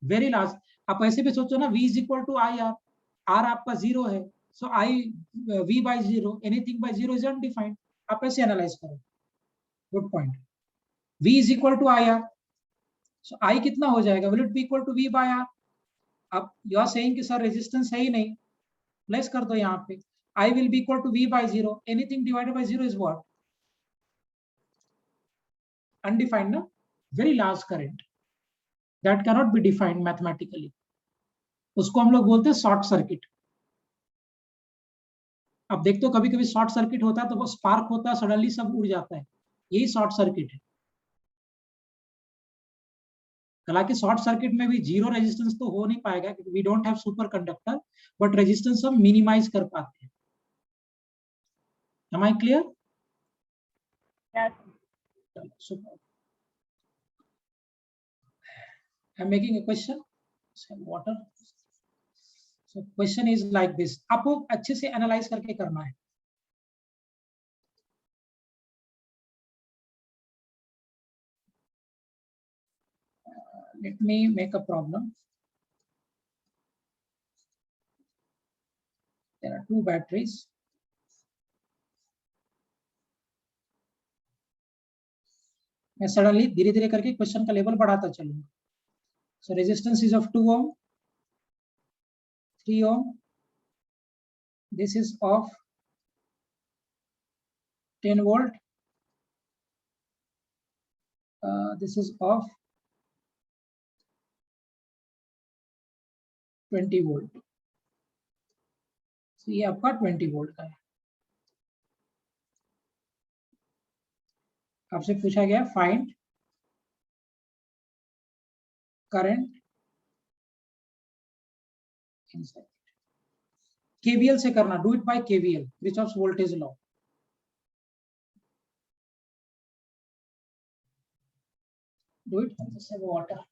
very large. आप ऐसे भी सोचो ना, V is equal to I R, R आपका 0 है, so I V by 0, anything by 0 is undefined. आप ऐसे एनालाइज करो। Good point. V is equal to I R, so आई कितना हो जाएगा, will it be equal to V by R. अब you are saying कि सर रेजिस्टेंस है ही नहीं, प्लेस कर दो यहाँ पे, I will be equal to V by 0, anything divided by 0 is what? Undefined, ना? Very large current that cannot be defined mathematically. उसको हम लोग बोलते हैं शॉर्ट सर्किट। अब देखते हो कभी कभी शॉर्ट सर्किट होता है तो वो स्पार्क होता है, सडनली सब उड़ जाता है, यही शॉर्ट सर्किट है। हालांकि शॉर्ट सर्किट में भी जीरो रेजिस्टेंस तो हो नहीं पाएगा क्योंकि we don't have superconductor, but resistance हम मिनिमाइज कर पाते हैं। Am I clear? Yes. Super. I'm making a question. Some water. So question is like this. आपको अच्छे से एनालाइज करके करना है। Let me make a problem. There are two batteries. मैं सडनली धीरे धीरे करके क्वेश्चन का लेवल बढ़ाता चलूंगा। So resistance is of 2 ohm, 3 ohm. This is of 10 volt. This is of 20 volt. So ये आपका 20 volt का है। आपसे पूछा गया find current in circuit. KVL से करना, do it by KVL, Kirchhoff's voltage law. Do it जैसे water.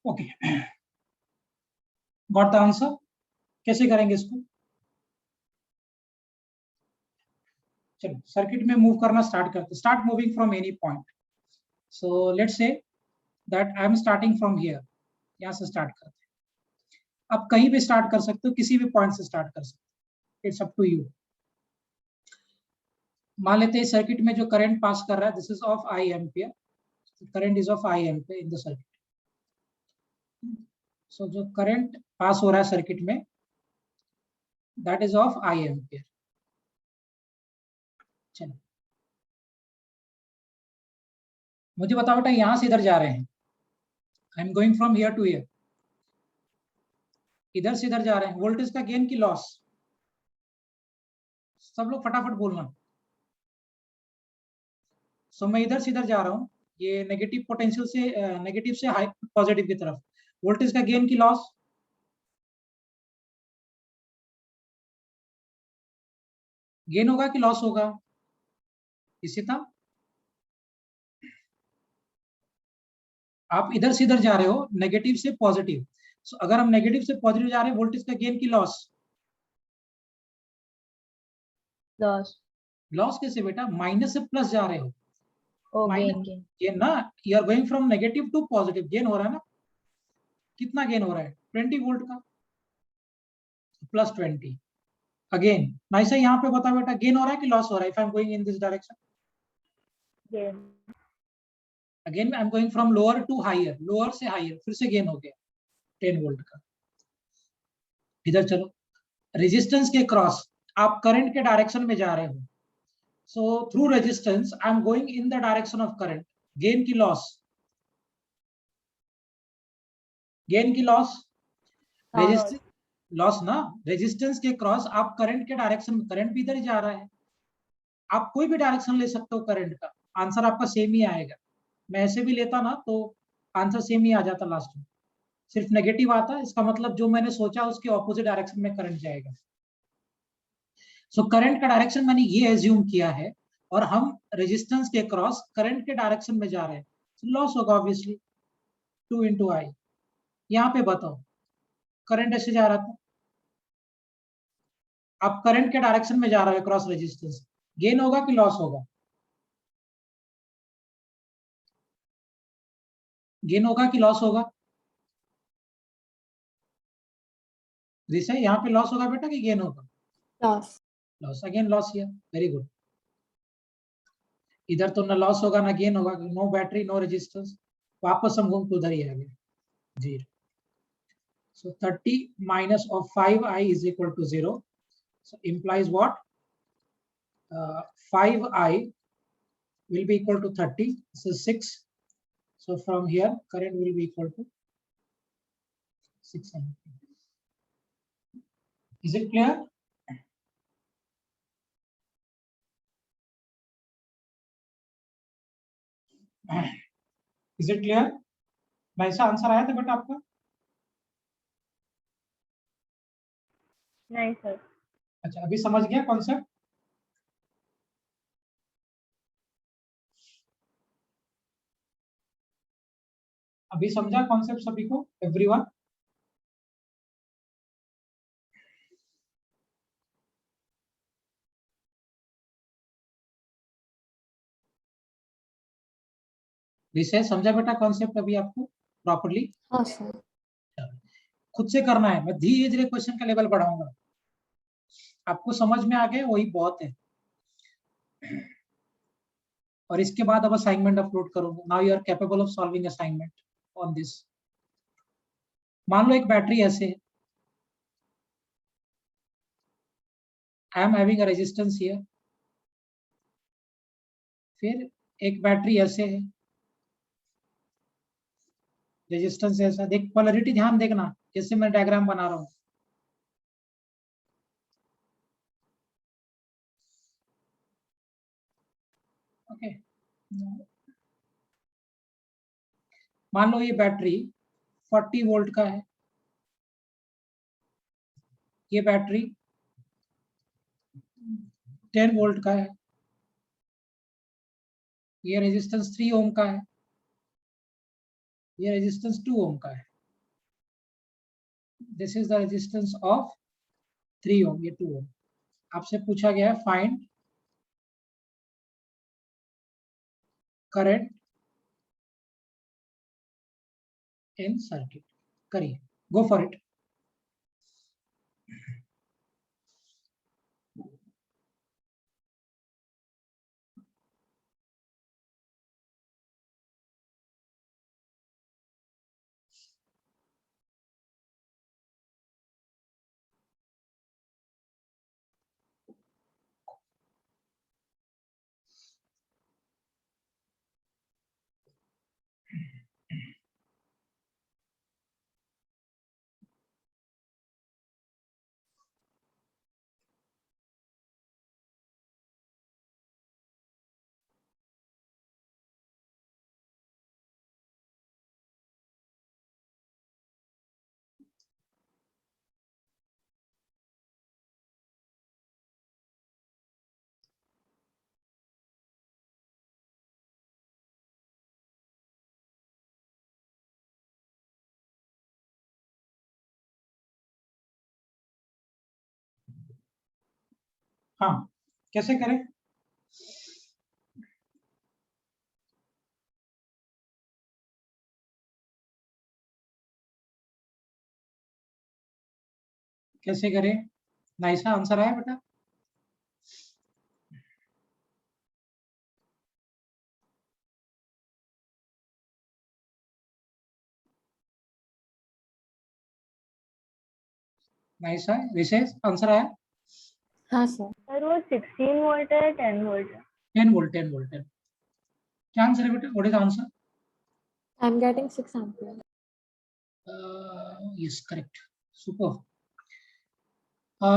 Okay, got the answer. कैसे करेंगे इसको? चलो सर्किट में मूव करना स्टार्ट करते। Start moving from any point. So let's say that I am starting from here, यहाँ से स्टार्ट करते हैं। आप कहीं भी स्टार्ट कर सकते हो, किसी भी पॉइंट से स्टार्ट कर सकते हो, इट्स अप टू यू। मान लेते हैं सर्किट में जो करंट पास कर रहा है, this is of I ampere, current is of I ampere in the circuit. So जो करंट पास हो रहा है सर्किट में, that is of I ampere. चलो मुझे बताओ बेटा, यहां से इधर जा रहे हैं, I am going from here to here, इधर से इधर जा रहे हैं, वोल्टेज का गेन की लॉस, सब लोग फटाफट बोलना। सो मैं इधर से इधर जा रहा हूं, ये नेगेटिव पोटेंशियल से नेगेटिव से हाई पॉजिटिव की तरफ, वोल्टेज का गेन की लॉस, गेन होगा कि लॉस होगा? इसी तरह आप इधर से इधर जा रहे हो, नेगेटिव से पॉजिटिव, so, अगर हम नेगेटिव से पॉजिटिव जा रहे हैं, वोल्टेज का गेन की लॉस, लॉस लॉस कैसे बेटा? माइनस से प्लस जा रहे हो, oh minus gain gain gain ना, you are going from negative to positive, gain हो रहा है ना? कितना गेन हो रहा है? 20 वोल्ट का, प्लस 20 अगेन। नाइसा यहाँ पे बता बेटा, गेन हो रहा है कि लॉस हो रहा है? If I am going in this direction, gain again I am going from lower to higher, lower से हायर, फिर से गेन हो गया 10 वोल्ट का। इधर चलो, रेजिस्टेंस के क्रॉस आप करंट के डायरेक्शन में जा रहे हो, so through resistance I am going in the direction of current, gain की लॉस, गेन की लॉस, रेजिस्टेंस लॉस ना, रेजिस्टेंस के क्रॉस आप करंट के डायरेक्शन में, करंट भी इधर ही जा रहा है, आप कोई भी डायरेक्शन ले सकते हो करंट का, आंसर आपका सेम ही आएगा। मैं ऐसे भी लेता ना तो आंसर सेम ही आ जाता लास्ट में, सिर्फ नेगेटिव आता, इसका मतलब जो मैंने सोचा उसके ऑपोजिट डायरेक्शन में करंट जाएगा। सो करंट का डायरेक्शन मैंने ये एज्यूम किया है, और हम रेजिस्टेंस के क्रॉस करंट के डायरेक्शन में जा रहे हैं, लॉस होगा ऑब्वियसली 2 इंटू आई। यहाँ पे बताओ, करंट ऐसे जा रहा था, आप करंट के डायरेक्शन में जा रहे हो क्रॉस रेजिस्टेंस, गेन होगा कि लॉस होगा? गेन होगा कि लॉस होगा? जैसे यहाँ पे लॉस होगा बेटा कि गेन होगा? Loss. Loss, again loss here, very good. इधर तो ना लॉस होगा ना गेन होगा, नो बैटरी नो रेजिस्टेंस, वापस हम घूम के उधर ही आ गए, zero. So 30 minus of 5i is equal to 0. So implies what? 5i will be equal to 30. This is 6. So from here, current will be equal to 6 ampere. Is it clear? Is it clear? वैसा answer आया था बेटा आपका? नहीं sir अच्छा, अभी समझ गया कॉन्सेप्ट? अभी समझा कॉन्सेप्ट सभी को, एवरीवन? विषय समझा बेटा कॉन्सेप्ट अभी आपको प्रॉपर्ली? हाँ सर। खुद से करना है, मैं धीरे धीरे क्वेश्चन का लेवल बढ़ाऊंगा, आपको समझ में आ गए वही बहुत है। और इसके बाद अब असाइनमेंट अपलोड करूंगा। Now you are capable of solving assignment on this. मान लो एक बैटरी ऐसे है, I am having a resistance here, फिर एक बैटरी ऐसे है, रेजिस्टेंस ऐसा, देख पोलैरिटी ध्यान देखना जैसे मैं डायग्राम बना रहा हूं। ओके, मान लो ये बैटरी 40 वोल्ट का है, ये बैटरी 10 वोल्ट का है, ये रेजिस्टेंस 3 ओम का है, ये रेजिस्टेंस 2 ओम का है। This is the resistance of 3 ओम, ये 2 ओम। आपसे पूछा गया है फाइंड करंट इन सर्किट, करिए, गो फॉर इट। हाँ, कैसे करें? कैसे करें? नाइसा आंसर आया बेटा? नाइसा, विशेष आंसर आया? हाँ सर। सर वो 16 वोल्ट है 10 वोल्ट है? 10 वोल्ट, 10 वोल्ट है। क्या आंसर है बेटा? What is answer? I am getting 6 ampere. Yes, correct, super.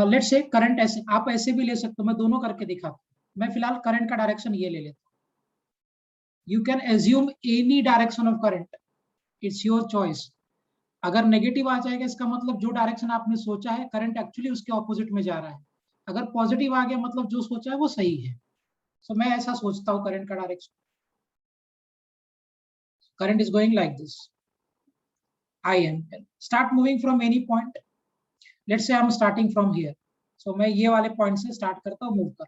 Let's say current ऐसे, आप ऐसे भी ले सकते हो, मैं दोनों करके दिखाता हूं। मैं फिलहाल करंट का डायरेक्शन ये ले लेता हूं। You can assume any direction of current, it's your choice. अगर नेगेटिव आ जाएगा इसका मतलब जो डायरेक्शन आपने सोचा है करंट एक्चुअली उसके ऑपोजिट में जा रहा है। अगर पॉजिटिव आ गया मतलब जो सोचा है वो सही है। सो मैं ऐसा सोचता हूँ करंट का direction. Current is going like this, I am. Start moving from any point. Let's say I'm starting from here. So मैं ये वाले पॉइंट से स्टार्ट करता हूँ, मूव कर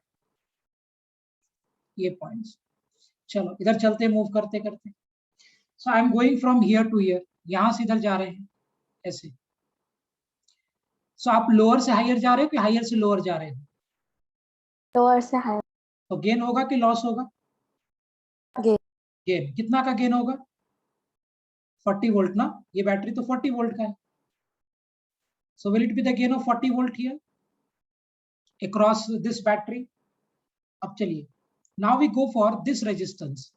ये पॉइंट्स। चलो इधर चलते, मूव करते करते। So I am going from here to here, यहां से इधर जा रहे हैं ऐसे। सो आप लोअर से हायर जा रहे हो कि हायर से लोअर जा रहे हो? लोअर से हायर। तो गेन होगा कि लॉस होगा? गेन। गेन कितना का गेन होगा? 40 वोल्ट ना, ये बैटरी तो 40 वोल्ट का है। So will it be the gain of 40 volt here across this battery? अब चलिए, now we go for this resistance.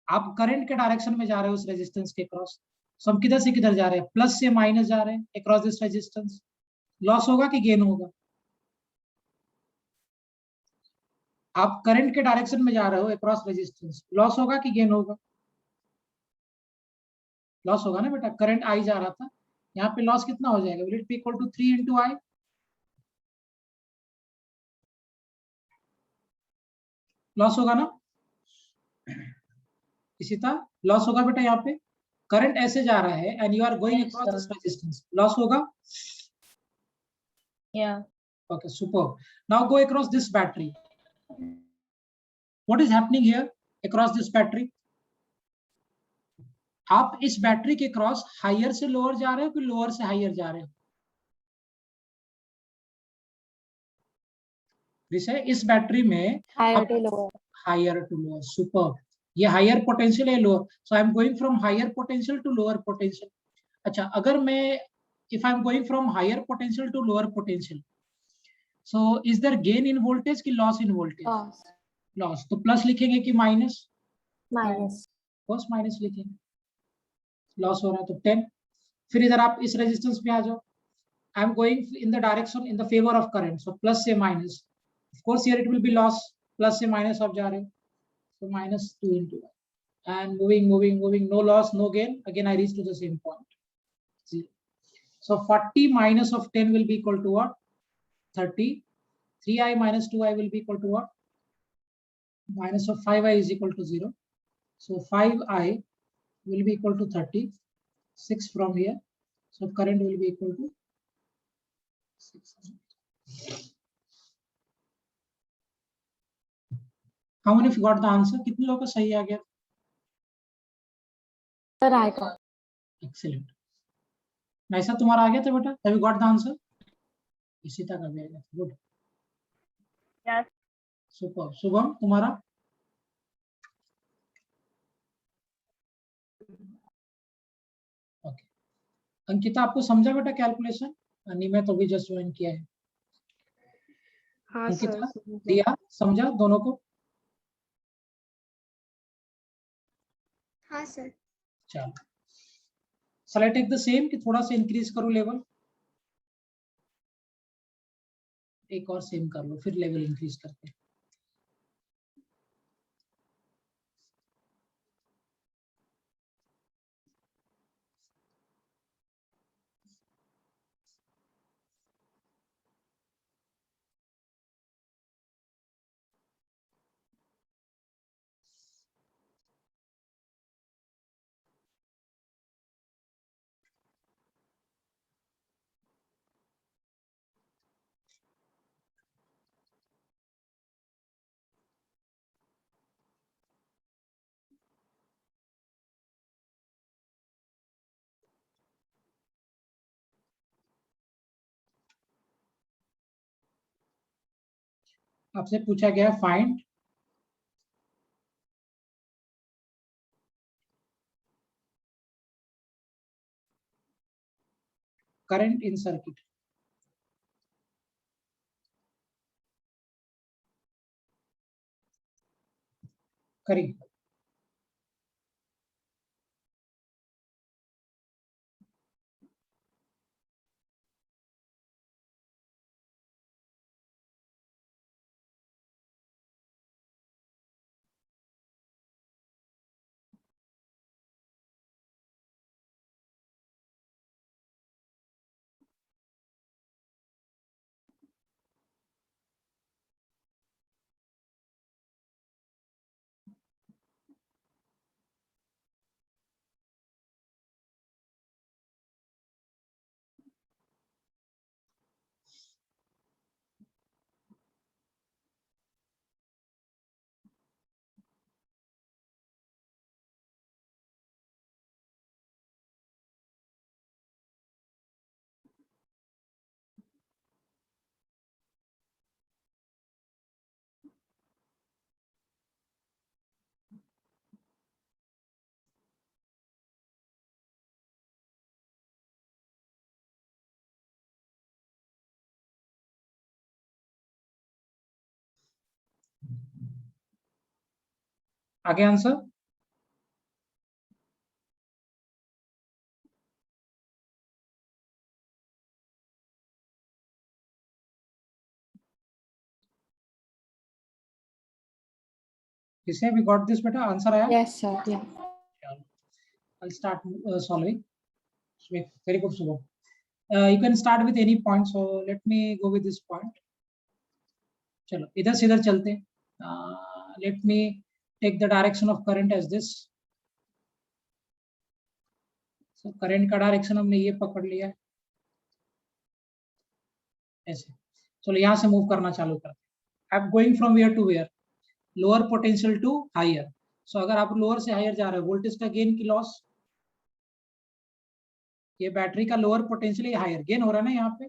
आप करंट के डायरेक्शन में जा रहे हो उस रेजिस्टेंस के क्रॉस। सो हम किधर से किधर जा रहे हैं? प्लस से माइनस जा रहे हैं अक्रॉस दिस रेजिस्टेंस। लॉस होगा कि गेन होगा? आप करंट के डायरेक्शन में जा रहे हो अक्रॉस रेजिस्टेंस, लॉस होगा कि गेन होगा? लॉस होगा ना बेटा, करंट आई जा रहा था, यहाँ पे लॉस कितना हो जाएगा? Will it be equal to 3 into I? Loss होगा ना? इसी तरह लॉस होगा बेटा, यहाँ पे करंट ऐसे जा रहा है and you are going Yes, across this sir. Resistance, loss होगा? Yeah. Okay, super. Now go across this battery. What is happening here across this battery? आप इस बैटरी के क्रॉस हायर से लोअर जा रहे हो कि लोअर से हायर जा रहे हो? विषय इस बैटरी में higher to lower. Higher to lower, super. ये हायर पोटेंशियल है, lower. So I am going from higher potential to lower potential. अच्छा, अगर मैं if I am going from higher potential to lower potential, so is there gain in voltage की loss in voltage? Loss. Loss. तो plus लिखेंगे कि minus? Minus. बस minus लिखेंगे, loss हो रहा है तो 10। फिर इधर आप इस रेजिस्टेंस पे आ जाओ। I am going in the direction in the favour of current, so plus से minus. Of course here it will be loss, plus से माइनस आप जा रहे हो, so minus 2 into 1 and moving, no loss, no gain. Again I reach to the same point, 0. So 40 minus of 10 will be equal to what? 30. 3i minus 2i will be equal to what? Minus of 5i is equal to 0. So 5i will be equal to 30. 6 from here, so current will be equal to 6. How many of you got the answer? कितने लोगों को सही आ गया? Sir I got. Excellent. ऐसा तुम्हारा आ गया था बेटा? Have you got the answer? इसी तक आ गया, गुड। Yes. सुपर। शुभम तुम्हारा? ओके। अंकिता आपको समझा बेटा कैलकुलेशन? अनिमे तो भी जस्ट ज्वाइन किया है। हाँ अंकिता, सर। दिया समझा दोनों को? हाँ सर। चलो, शैल आई टेक द सेम कि थोड़ा सा इंक्रीज करूं लेवल? एक और सेम कर लो, फिर लेवल इंक्रीज करते हैं। आपसे पूछा गया है फाइंड करंट इन सर्किट। करिए। आगे आंसर। किसे भी गॉट दिस बेटा, आंसर आया? Yes, sir. Yeah. I'll start solving. Very good, Subham. You can start with any point, so let me go with this point. चलो इधर से इधर चलते हैं. Let me take the direction of current as this. So current का direction हमने ये पकड़ लिया है ऐसे. चलो यहाँ से मूव करना चालू करते हैं. I'm going from where to where? Lower potential to higher. So अगर आप लोअर से हायर जा रहे हो, वोल्टेज का गेन की लॉस, ये बैटरी का लोअर पोटेंशियल हायर गेन हो रहा है ना यहाँ पे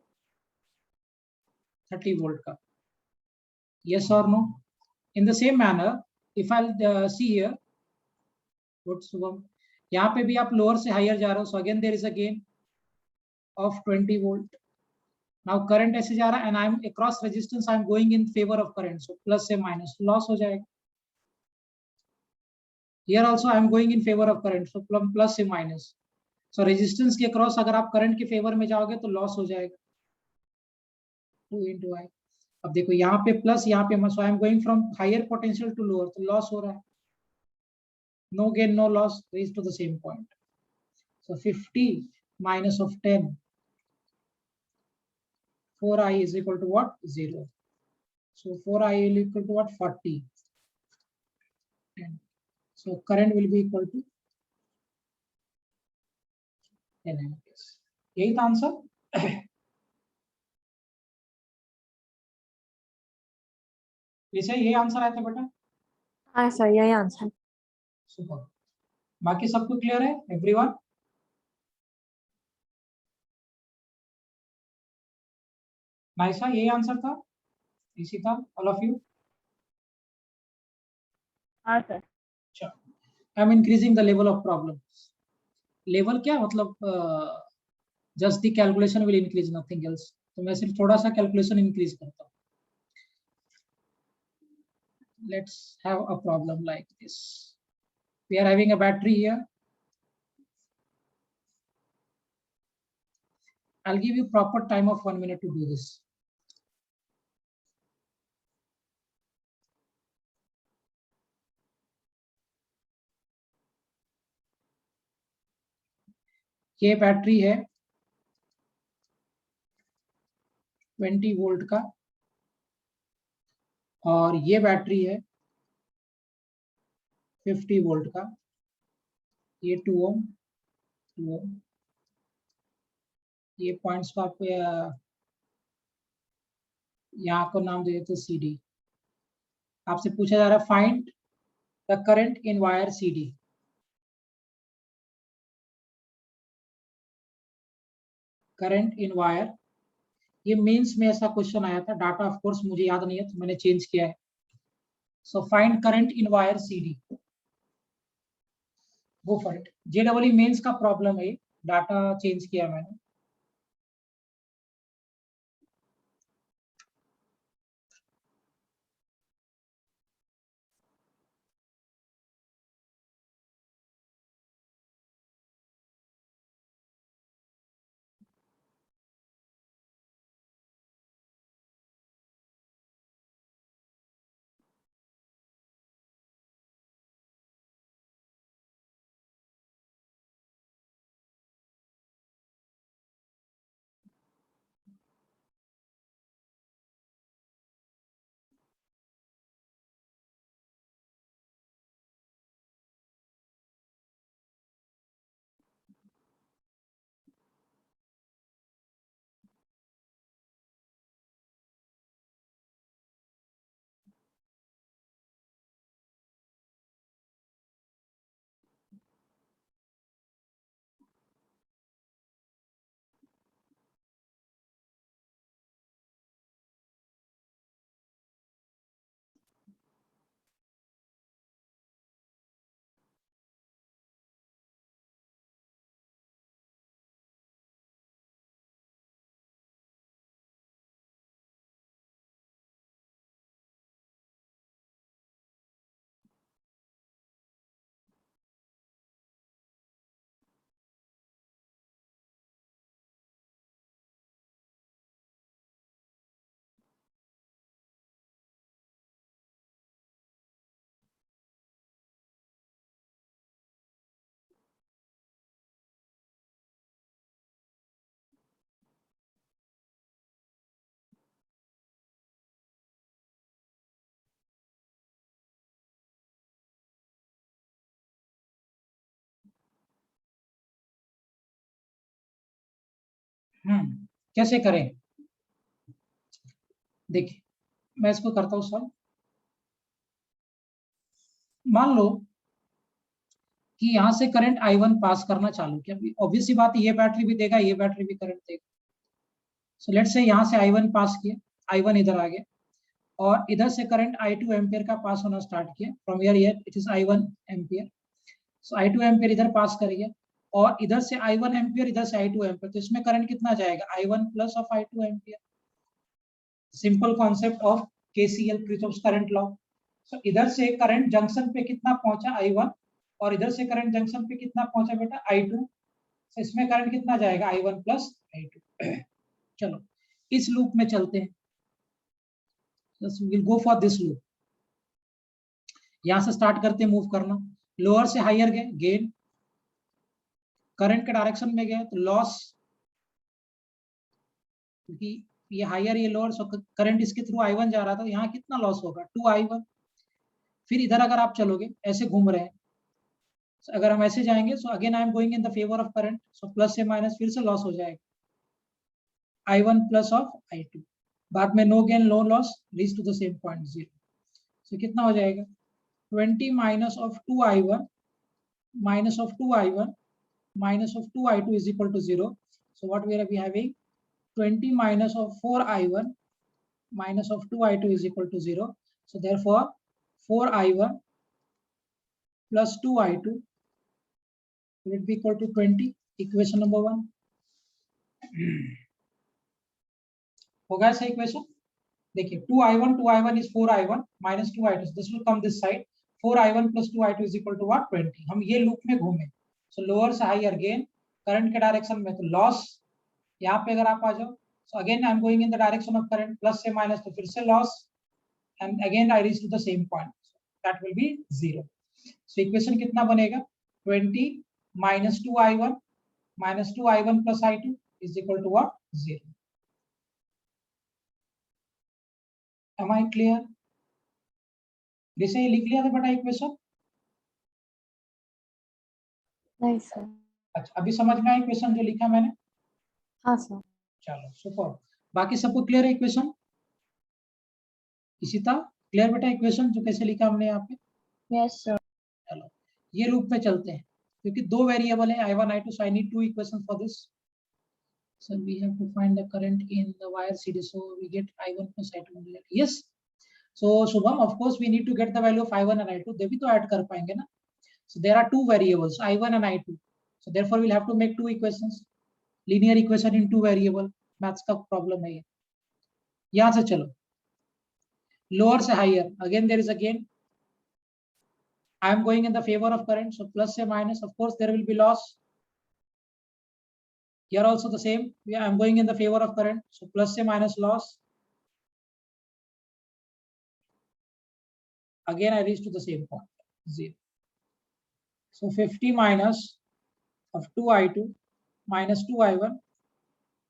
30 वोल्ट का. Yes or no? In the same manner, if I'll see here, what Subham, यहाँ पे भी आप लोअर से हायर जा रहे हो, so again there is a gain of 20 volt. Now current ऐसे जा रहा है and I'm across resistance, I'm going in favor of current, so plus से minus loss हो जाएगा. Here also I'm going in favor of current, so plus से minus. So resistance के cross अगर आप करंट के फेवर में जाओगे तो लॉस हो जाएगा 2 into I. अब देखो यहाँ पे प्लस, यहाँ पे minus, I am going from higher potential to lower, तो लॉस हो रहा है. No gain no loss, reach to the same point. So 50 minus of 10, 4I is equal to what? 0. So 4I is equal to what? 40. 10. So current will be equal to 10 amperes. यही था answer. वैसे ये answer आया था बेटा. हाँ sir, यही answer. Super. बाकी सबको क्लियर है एवरीवन? नाइसा, यही आंसर था. इसी था ऑल ऑफ यू. हाँ sir. I am increasing the level of problem. Level क्या मतलब, just the calculation will increase, nothing else. तो मैं सिर्फ थोड़ा सा कैलकुलेशन इंक्रीज करता हूँ. Let's have a problem like this. We are having a battery here. I'll give you proper time of 1 minute to do this. ये battery है 20 volt का और ये बैटरी है 50 वोल्ट का. ये 2 ओम, 2 ओम. ये पॉइंट्स को आपको यहाँ को नाम दे देते CD. आपसे पूछा जा रहा है find the current in wire CD. Current in wire ये मेंस में ऐसा क्वेश्चन आया था, डाटा ऑफ कोर्स मुझे याद नहीं है तो मैंने चेंज किया है. So find current in wire CD. Go for it. JEE mains का प्रॉब्लम है, डाटा चेंज किया मैंने. कैसे करें? देखिए मैं इसको करता हूँ सॉल्व. मान लो कि यहाँ से करंट I1 पास करना चालू किया. ऑब्वियस सी बात है, ये बैटरी भी देगा, ये बैटरी भी करंट देगा. सो लेट्स से यहाँ से I1 पास किया, I1 इधर आ गया और इधर से करंट I2 एम्पियर का पास होना स्टार्ट किया. From here it is I1 ampere. So I2 ampere इधर पास करिए और इधर से I1 एम्पियर, इधर से I2 एम्पियर. तो इसमें करंट कितना जाएगा? I1 plus of I2 ampere. Simple concept of KCL, Kirchhoff's current law. So इधर से करंट जंक्शन पे कितना पहुंचा? I1. और इधर से करंट जंक्शन पे कितना पहुंचा बेटा? I2. तो इसमें करंट कितना जाएगा? I1 plus I2. चलो इस लूप में चलते हैं. Will go for this loop. यहां से स्टार्ट करते हैं मूव करना. लोअर से हायर गए, गेन. करंट के डायरेक्शन में गए तो लॉस, क्योंकि ये हायर ये लोअर. सो करंट इसके थ्रू I1 जा रहा था, यहाँ कितना लॉस होगा? 2I1. फिर इधर अगर आप चलोगे, ऐसे घूम रहे हैं. So, अगर हम ऐसे जाएंगे so again I am going in the favour of current. So plus से माइनस फिर से लॉस हो जाएगा. I1 plus of I2. बाद में no gain no loss, reach to the same point 0. So कितना हो जाएगा? 20 minus of 2I1 minus of 2I1 minus of 2I2 is equal to 0. So what we are having? 20 minus of 4I1 minus of 2I2 is equal to 0. So therefore 4I1 plus 2I2 will be equal to 20. Equation number 1. होगा ऐसा equation? देखिए 2I1 is 4I1 minus 2I2. So this will come this side. 4I1 plus 2I2 is equal to what? 20. हम ये loop में घूमे. So lower से higher gain, current के direction में तो लॉस. यहाँ पे अगर आप आ जाओ, so again I am going in the direction of current, plus से माइनस तो फिर से loss, and again I reach to the same point. That will be 0. So equation कितना बनेगा? 20 minus 2I1 minus 2I1 plus I2 is equal to what? 0. Am I clear? जैसे लिख लिया था बेटा इक्वेशन? नहीं सर. अच्छा अभी समझ में आया इक्वेशन जो लिखा मैंने? हाँ सर. चलो सुपर. बाकी सबको क्लियर है इक्वेशन? इसी तरह क्लियर बेटा इक्वेशन जो कैसे लिखा हमने यहाँ पे? Yes sir. चलो ये लूप पे चलते हैं, क्योंकि दो वेरिएबल है I1 I2, so I need two equations for this. So we have to find the current in the wire CD. So we get I1 plus I2. Yes. So Shubham, of course, we need to get the value of I1 and I2. They भी तो add कर पाएंगे ना. So there are two variables, I1 and I2. So therefore we'll have to make two equations. Linear equation in two variable. Maths का problem है ये. यहाँ से चलो. Lower से higher. Again there is a gain. I am going in the favor of current. So plus से minus. Of course there will be loss. Here also the same. I am going in the favor of current. So plus से minus loss. Again I reach to the same point. 0. So 50 minus of 2I2 minus 2I1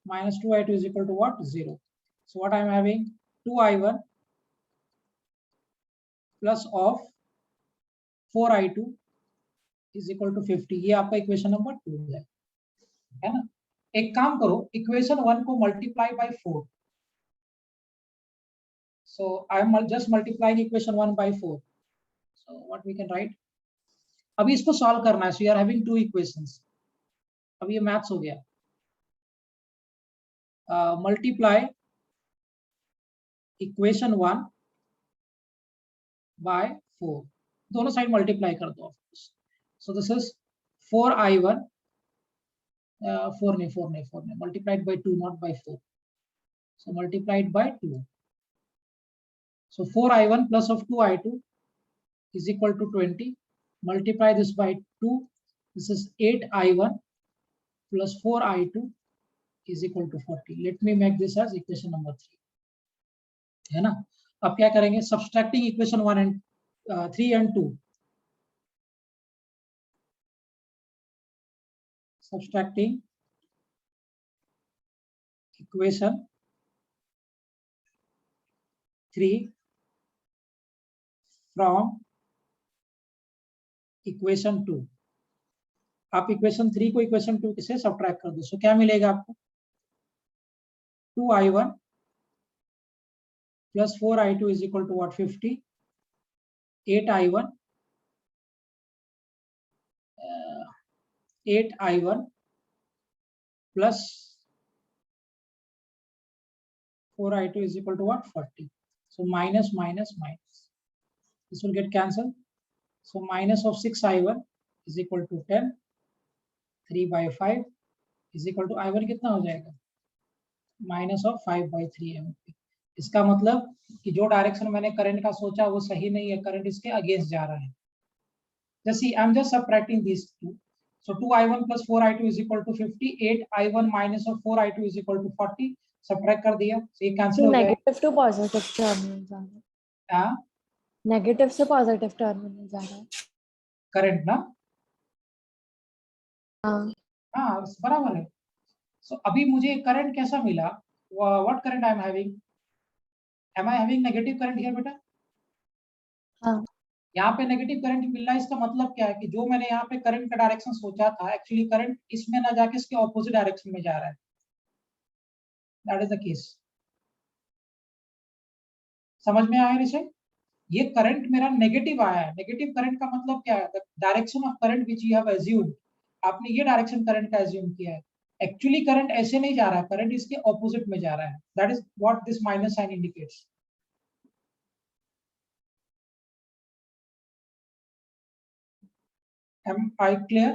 minus 2I2 is equal to what? 0. So what I am having? 2I1 plus of 4I2 is equal to 50. ये आपका equation number 2 है ना. एक काम करो, equation 1 को multiply by 4. So I am just multiplying equation 1 by 4. So what we can write? अभी इसको सॉल्व करना है. So you are having two equations. अभी ये मैथ्स हो गया. Multiply equation 1 by 4. दोनों साइड मल्टीप्लाई कर दो. So this is 4I1. 4 नहीं, multiplied by 2, not by 4. So multiplied by 2. So 4I1 plus of 2I2 is equal to 20. Multiply this by 2. This is 8I1 plus 4I2 is equal to 40. Let me make this as equation number 3. है ना. अब क्या करेंगे? Subtracting equation 1 and 3 and 2. Subtracting equation 3 from equation 2. आप equation 3 को equation 2 से subtract कर दो. So क्या मिलेगा आपको? 2I1 plus 4I2 is equal to what? 50. 8I1 plus 4I2 is equal to what? 40. So minus. This will get cancelled. So minus of 6I1 is equal to 10. 3 by 5 is equal to I1 कितना हो जाएगा? Minus of 5 by 3 MP. इसका मतलब कि जो direction मैंने current का सोचा वो सही नहीं है. करंट इसके अगेंस्ट जा रहा है. Just see, I'm just subtracting these two. So 2I1 plus 4I2 is equal to 50. 8I1 minus of 4I2 is equal to 40. Subtract कर दिया. So ये cancel हो जाएगा. नेगेटिव टू पॉजिटिव टर्मिनल जा रहा है. हाँ. नेगेटिव से पॉजिटिव टर्मिनल जा रहा है. करंट ना. हाँ बराबर है. So अभी मुझे करंट कैसा मिला? What current I am having? Am I having negative current here बेटा? हाँ. यहाँ पे नेगेटिव करंट मिल रहा है. इसका मतलब क्या है कि जो मैंने यहाँ पे करंट का डायरेक्शन सोचा था, एक्चुअली करंट इसमें ना जाके इसके ऑपोजिट डायरेक्शन में जा रहा है. That is the case. समझ में आया ऋषि? ये करंट मेरा नेगेटिव आया है. नेगेटिव करंट का मतलब क्या है? Direction of current which you have assumed. आपने ये डायरेक्शन करंट का अज्यूम किया है. एक्चुअली करंट ऐसे नहीं जा रहा है. करंट इसके ऑपोजिट में जा रहा है. That is what this minus sign indicates. Am I clear?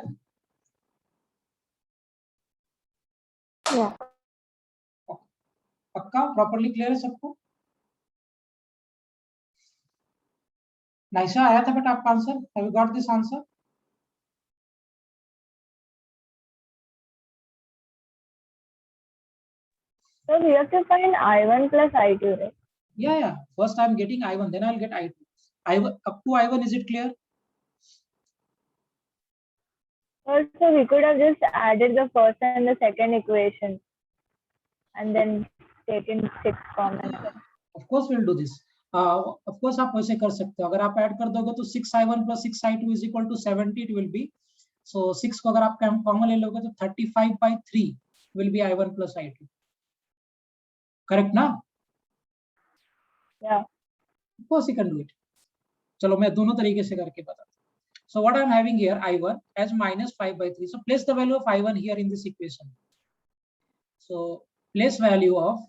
Yeah. पक्का प्रॉपर्ली क्लियर है सबको? नाइसा आया था बेटा आपका answer. Have you got this answer? So we have to find I1 plus I2, right? Yeah. First I'm getting I1, then I'll get I2. I1 up to I1, is it clear? Also, we could have just added the first and the second equation and then taken 6 common. Of course we'll do this. Of course आप वैसे कर सकते हो. अगर आप add कर दोगे तो 6I1 plus 6I2 is equal to 70 it will be. So 6 को अगर आप कॉमन ले लोगे तो 35 by 3 will be I1 plus I2. Correct ना? Yeah. Of course you can do it. चलो मैं दोनों तरीके से करके बताता हूँ. So what I'm having here I1 as minus 5 by 3. So place the value of I1 here in this equation. So place value of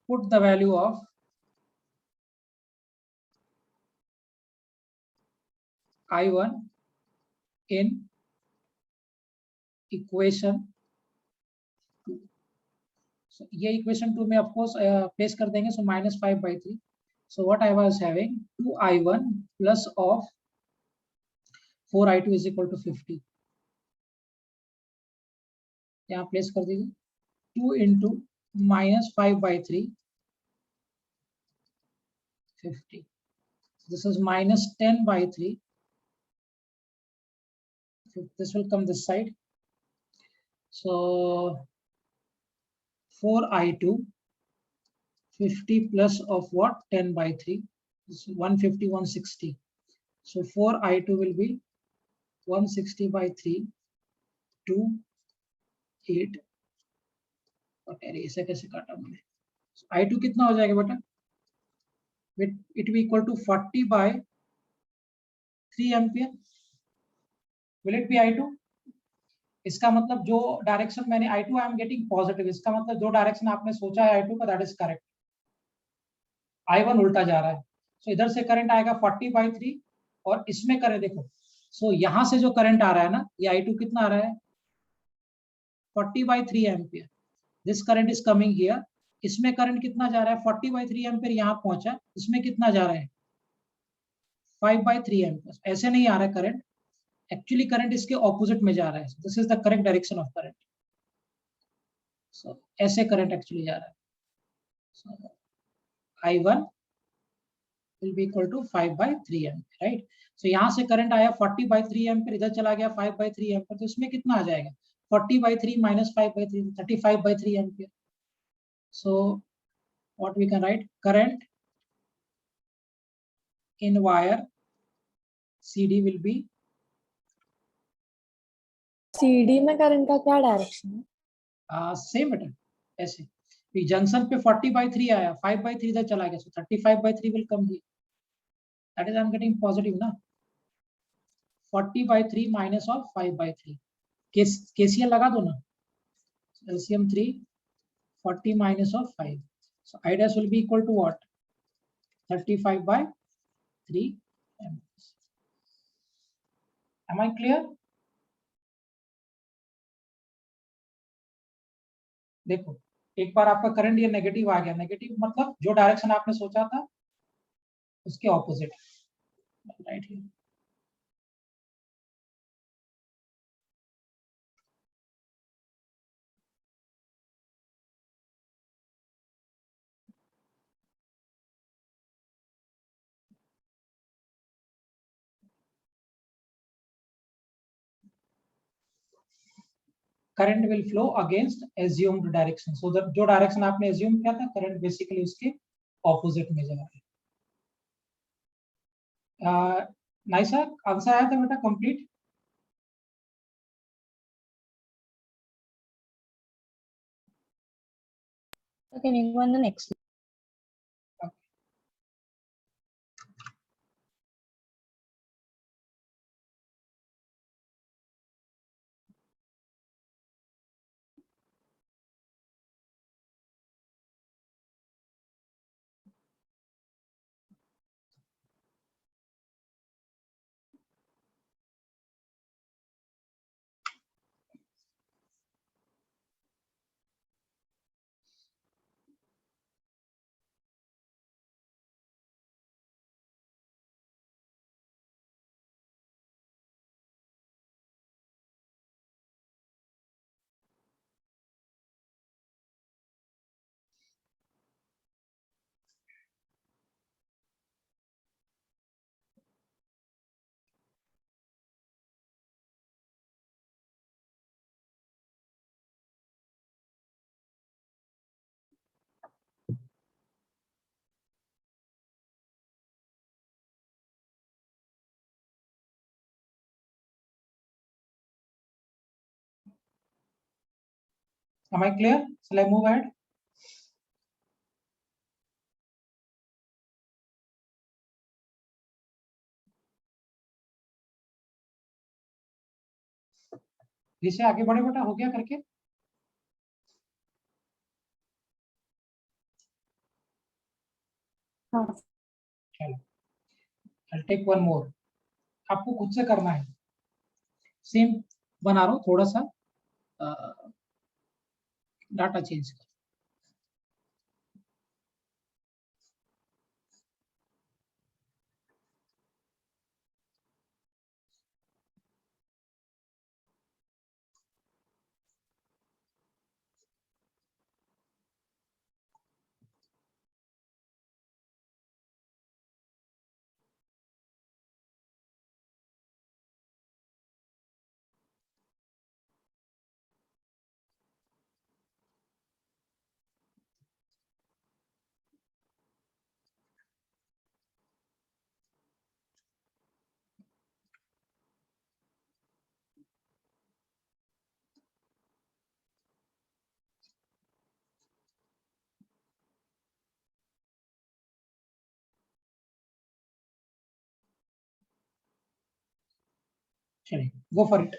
put the value of I1 in equation 2. So ये equation 2 में of course place कर देंगे. So -5/3. So what I was having 2I1 plus of 4I2 is equal to 50. यहाँ place कर दीजिए 2 into -5/3 50. This is -10/3. This will come this side. So 4I2 50 plus of what 10/3 is 150 160. So 4I2 will be 160/3 2 8. और ऐसे कैसे काटा मैंने. So I2 कितना हो जाएगा बेटा? It will be equal to 40/3 ampere. Will it be I2? इसका मतलब जो डायरेक्शन मैंने I2 I am getting positive. इसका मतलब जो डायरेक्शन आपने सोचा है I2 का दैट इज करेक्ट. I1 उल्टा जा रहा है. सो इधर से करंट आएगा 40/3 और इसमें करंट देखो. सो यहां से जो करंट आ रहा है ना ये I2 कितना आ रहा है 40/3 ampere. This current is coming here. इसमें करंट कितना जा रहा है 40/3 एम्पियर यहां पहुंचा. इसमें कितना जा रहा है 5/3 एम्पियर. ऐसे नहीं आ रहा है करंट. एक्चुअली करंट इसके ऑपोजिट में जा रहा है. This is the correct direction of current. So ऐसे करंट एक्चुअली जा रहा है. So I1 will be equal to 5/3 ampere, right. So यहाँ से करंट आया 40/3 एम्पियर. इधर चला गया 5/3 एम्पियर. तो इसमें कितना आ जाएगा 40/3 minus 5/3 35/3 ampere. So what we can write current in wire CD will be CD में करंट का क्या डायरेक्शन है? सेम बेटा. ऐसे जंक्शन पे 40/3 आया 5/3 इधर चला गया. So 35/3 will come here. That is I'm getting positive ना. 40/3 minus of 5/3. KCL लगा दो ना. LCM 3 40 minus of 5. So I dash will be equal to what 35/3 amperes. Am I clear? देखो एक बार आपका करंट ये नेगेटिव आ गया. नेगेटिव मतलब जो डायरेक्शन आपने सोचा था उसके opposite, right here. Current will flow against assumed direction. So जो डायरेक्शन आपने एज्यूम किया था करंट बेसिकली उसके ऑपोजिट में जा रहा है. Nice sir. आंसर आया था बेटा complete. Okay, move on the next. Am I clear? Shall I move ahead? इसे आगे बढ़े बेटा, हो गया करके? हाँ चलो, I'll take one more. आपको खुद से करना है, सेम बना रहा हूँ, थोड़ा सा डाटा चेंज कर। चलिए, गो फॉर इट।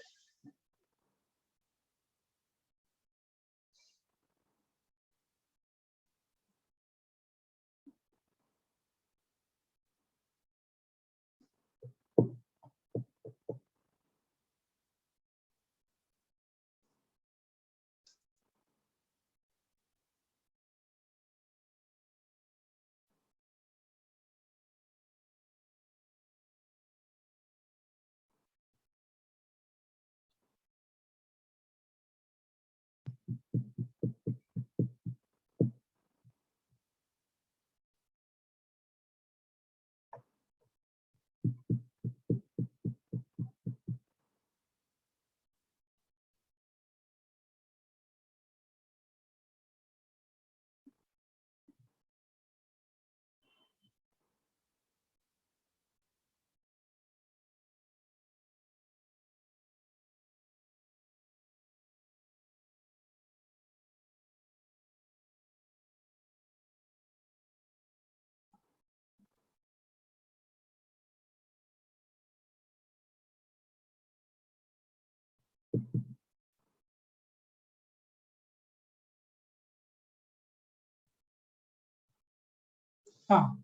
हाँ,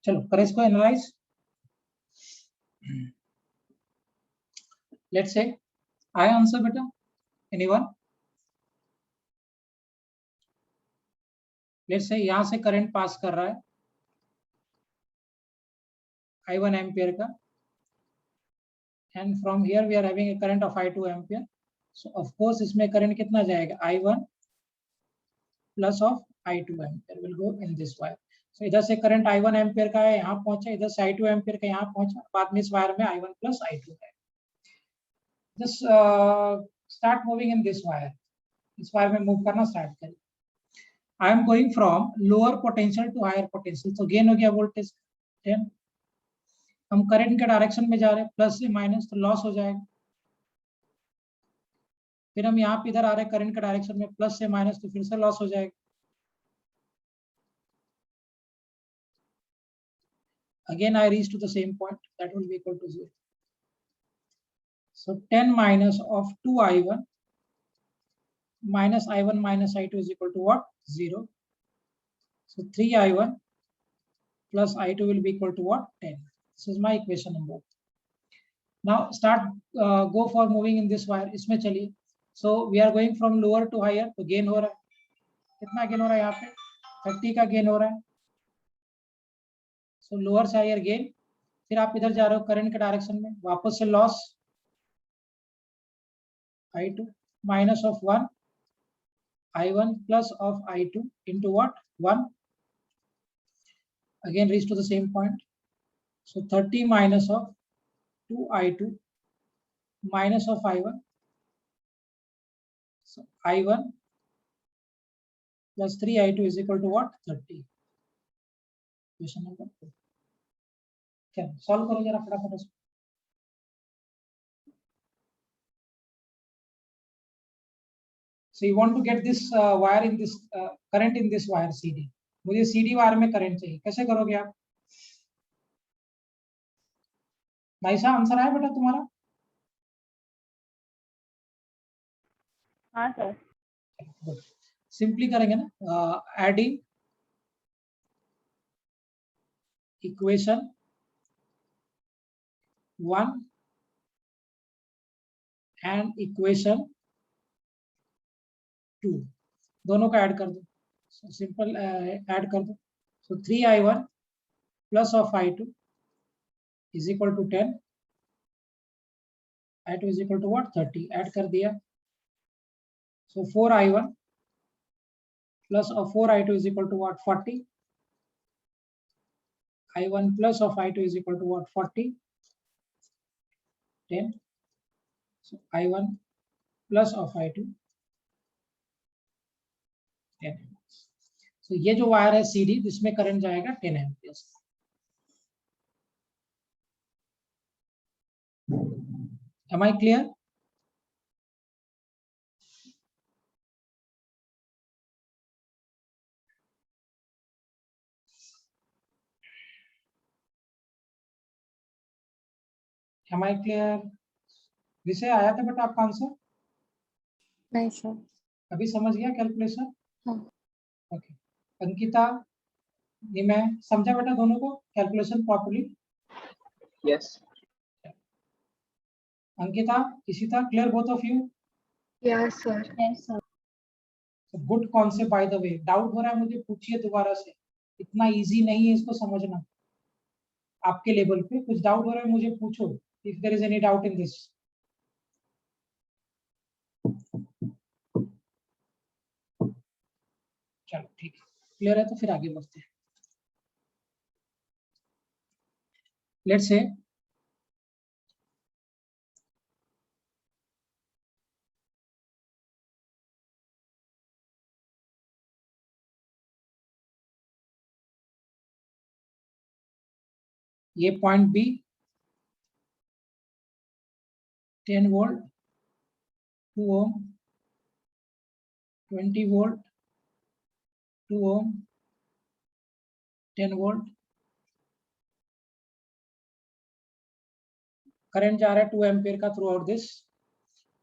चलो करें इसको एनालाइज। लेट्स से आया आंसर बेटा, एनीवन? लेट्स से यहां से करंट पास कर रहा है I1 एम्पियर का, and from here we are having a current of I2 ampere. So of course इसमें करंट कितना जाएगा, I1 plus of I2 ampere will go in this wire. So इधर से करंट I1 एम्पियर का है, यहाँ पहुंचा, इधर से I2 एम्पियर का यहाँ पहुंचा, बाद में इस वायर में I1 प्लस I2 है। Just start moving in this wire, इस वायर में मूव करना स्टार्ट करें। I am going from lower potential to higher potential, तो गेन हो गया वोल्टेज 10। हम करंट के डायरेक्शन में जा रहे हैं, प्लस से माइनस, तो लॉस हो जाएगा। फिर हम यहाँ पे इधर आ रहे हैं करंट के डायरेक्शन में, प्लस से माइनस, तो फिर से लॉस हो जाएगा। Again, I reach to the same point, that will be equal to 0. So 10 minus of 2i1 minus i1 minus i2 is equal to what? 0. So 3i1 plus i2 will be equal to what? 10. This is my equation number. Now start go for moving in this wire. इसमें चलिए. So we are going from lower to higher. तो gain हो रहा है. कितना gain हो रहा है यहाँ पे? 30 का gain हो रहा है. So lower से higher gain. फिर आप इधर जा रहे हो करंट के डायरेक्शन में. वापस से loss i2 minus of 1 i1 plus of i2 into what? 1. Again reach to the same point. So 30 minus of 2i2 minus of i1. So i1 plus 3i2 is equal to what? 30. Question number 2. क्या solve करो जरा फटाफट उसको. So you want to get this wire in this current in this wire CD. मुझे CD wire में current चाहिए. कैसे करोगे आप? नाइसा आंसर आया बेटा तुम्हारा? हाँ सर. सिंपली करेंगे ना. एडिंग इक्वेशन 1 एंड इक्वेशन 2 दोनों का ऐड कर दो. सिंपल ऐड कर दो. So 3i1 plus of i2 is equal to 10. i2 is equal to what? 30. Add कर दिया. सो 4i1 plus of 4i2 is equal to what? 40. i1 plus of i2 is equal to what? 40. 10. So i1 plus of i2 10. So ये जो wire है CD जिसमें current जाएगा 10 amperes. Am I clear? Am I clear? विषय आया था बेटा आपका आंसर? नहीं सर. अभी समझ गया कैलकुलेशन? हाँ. ओके. अंकिता, ये मैं समझा बेटा दोनों को calculation properly? Yes. Ankita, Ishita, clear both of you? Yes sir. Yes, sir. Good concept by the way. Doubt हो रहा है मुझे पूछिए दोबारा से. इतना इजी नहीं है इसको समझना. आपके लेवल पे कुछ डाउट हो रहा है मुझे पूछो. If there is any doubt in this. चलो ठीक है. क्लियर है तो फिर आगे बढ़ते हैं. लेट्स से ये पॉइंट बी 10 वोल्ट 2 ओम 20 वोल्ट 2 ओम 10 वोल्ट करंट जा रहा है 2 एम्पियर का थ्रू आउट दिस.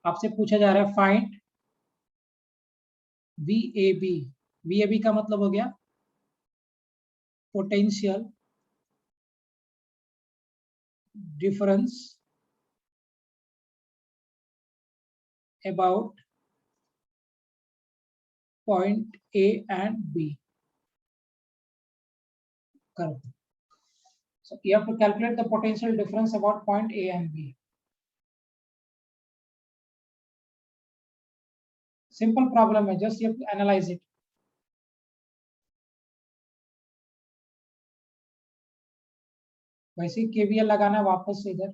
आपसे पूछा जा रहा है फाइंड VAB. VAB का मतलब हो गया potential difference about point A and B. Correct. So you have to calculate the potential difference about point A and B. Simple problem है, just you have to analyze it. वैसे KVL लगाना वापस से इधर.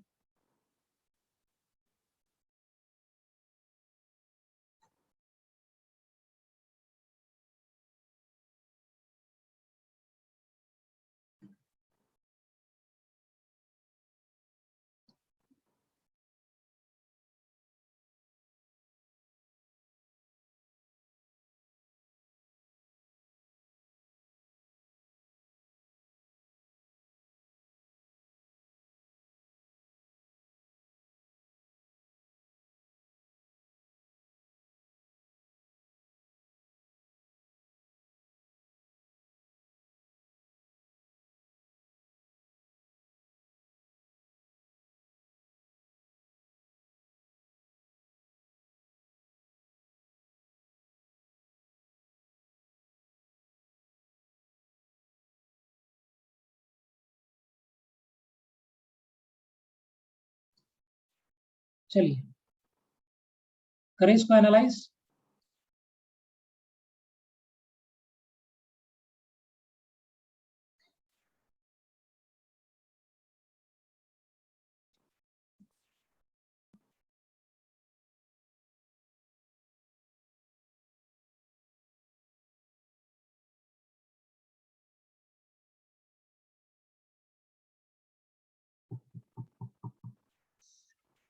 चलिए करें इसको एनालाइज।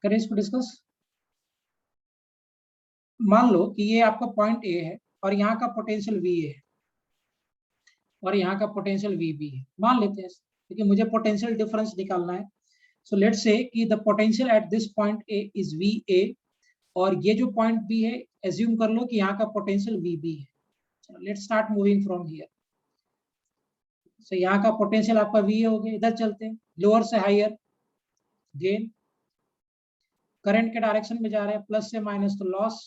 करें इसको डिस्कस। मान लो कि ये आपका पॉइंट ए है और यहाँ का पोटेंशियल वी है और यहाँ का पोटेंशियल वी बी है, मान लेते हैं, क्योंकि मुझे पोटेंशियल डिफरेंस निकालना है। सो लेट्स से कि the potential at this point A is V A और ये जो पॉइंट बी है एज्यूम कर लो कि यहाँ का पोटेंशियल वी बी है। चलो let's start moving from here. So यहाँ का पोटेंशियल आपका वी ए हो गया, इधर चलते हैं लोअर से हायर, गेन करंट के डायरेक्शन में जा रहे हैं, प्लस से माइनस तो लॉस,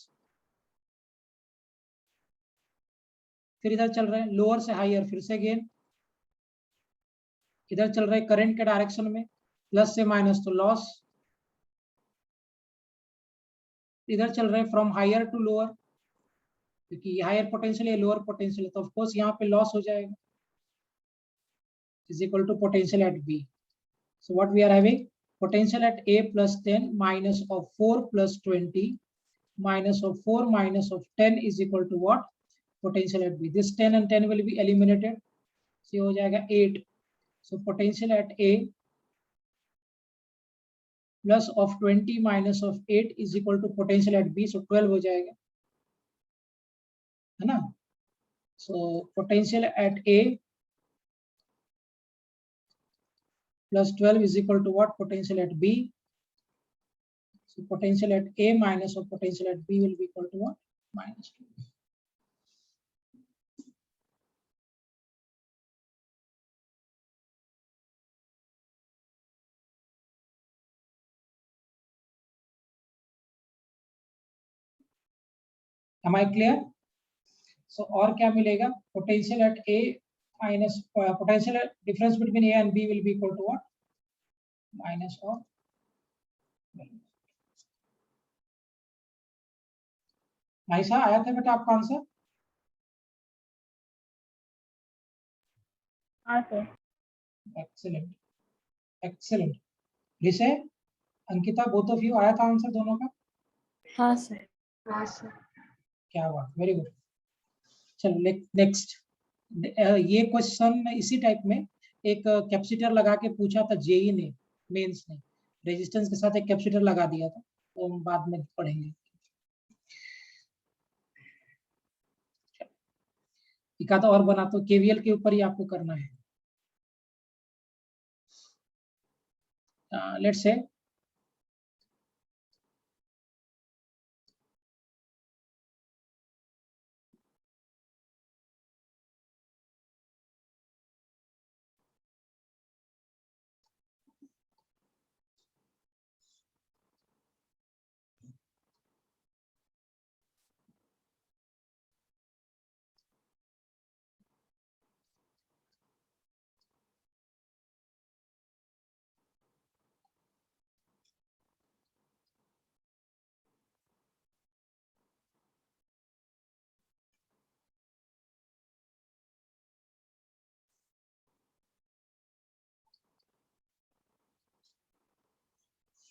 फिर इधर चल रहे हैं लोअर से हायर, फिर से गेन, इधर चल रहे करंट के डायरेक्शन में, प्लस से माइनस तो लॉस, इधर चल रहे फ्रॉम हायर टू लोअर, क्योंकि ये हायर पोटेंशियल है लोअर पोटेंशियल है, तो ऑफ कोर्स यहाँ पे लॉस हो जाएगा, is equal to potential at B. So what we are having, potential at A plus 10 minus of 4 plus 20 minus of 4 minus of 10 is equal to what? Potential at B. This 10 and 10 will be eliminated. So हो जाएगा 8. So potential at A plus of 20 minus of 8 is equal to potential at B. So 12 हो जाएगा, है ना? So potential at A plus 12 is equal to what? Potential at B. So potential at A minus of potential at B will be equal to what? Minus 2. Am I clear? So और क्या मिलेगा? Potential at A minus potential difference between A and B will be equal to what? Minus of 12. ऐसा आया था बेटा आपका answer? हाँ sir. Excellent, excellent. विषय अंकिता, both of you आया था आंसर दोनों का? हाँ सर। क्या बात, वेरी गुड। चलो नेक्स्ट, ये क्वेश्चन इसी टाइप में एक कैपेसिटर लगा के पूछा था जेई ने, मेंस ने, रेजिस्टेंस के साथ एक कैपेसिटर लगा दिया था, तो हम बाद में पढ़ेंगे। एक आधा और बना तो केवीएल के ऊपर ही आपको करना है। Let's say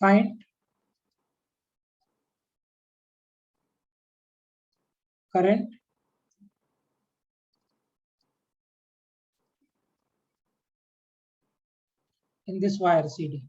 find current in this wire CD.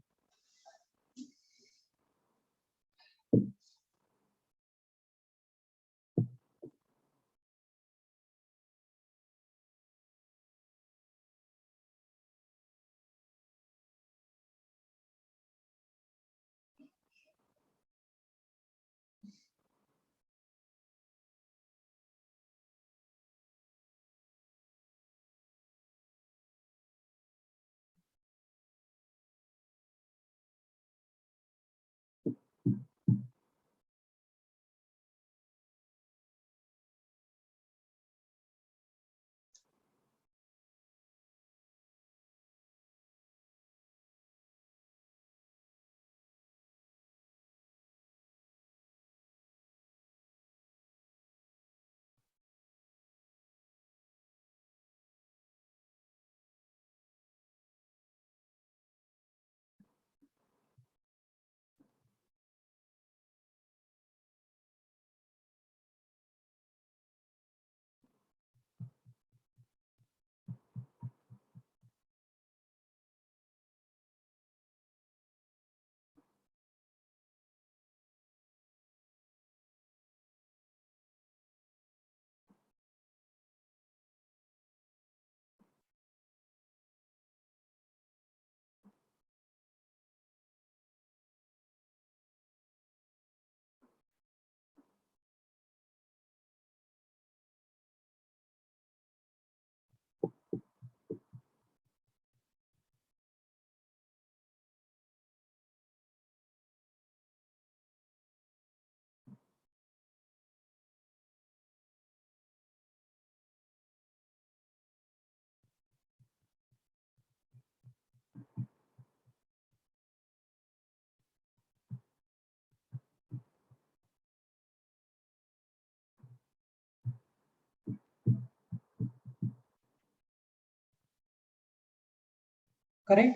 करें?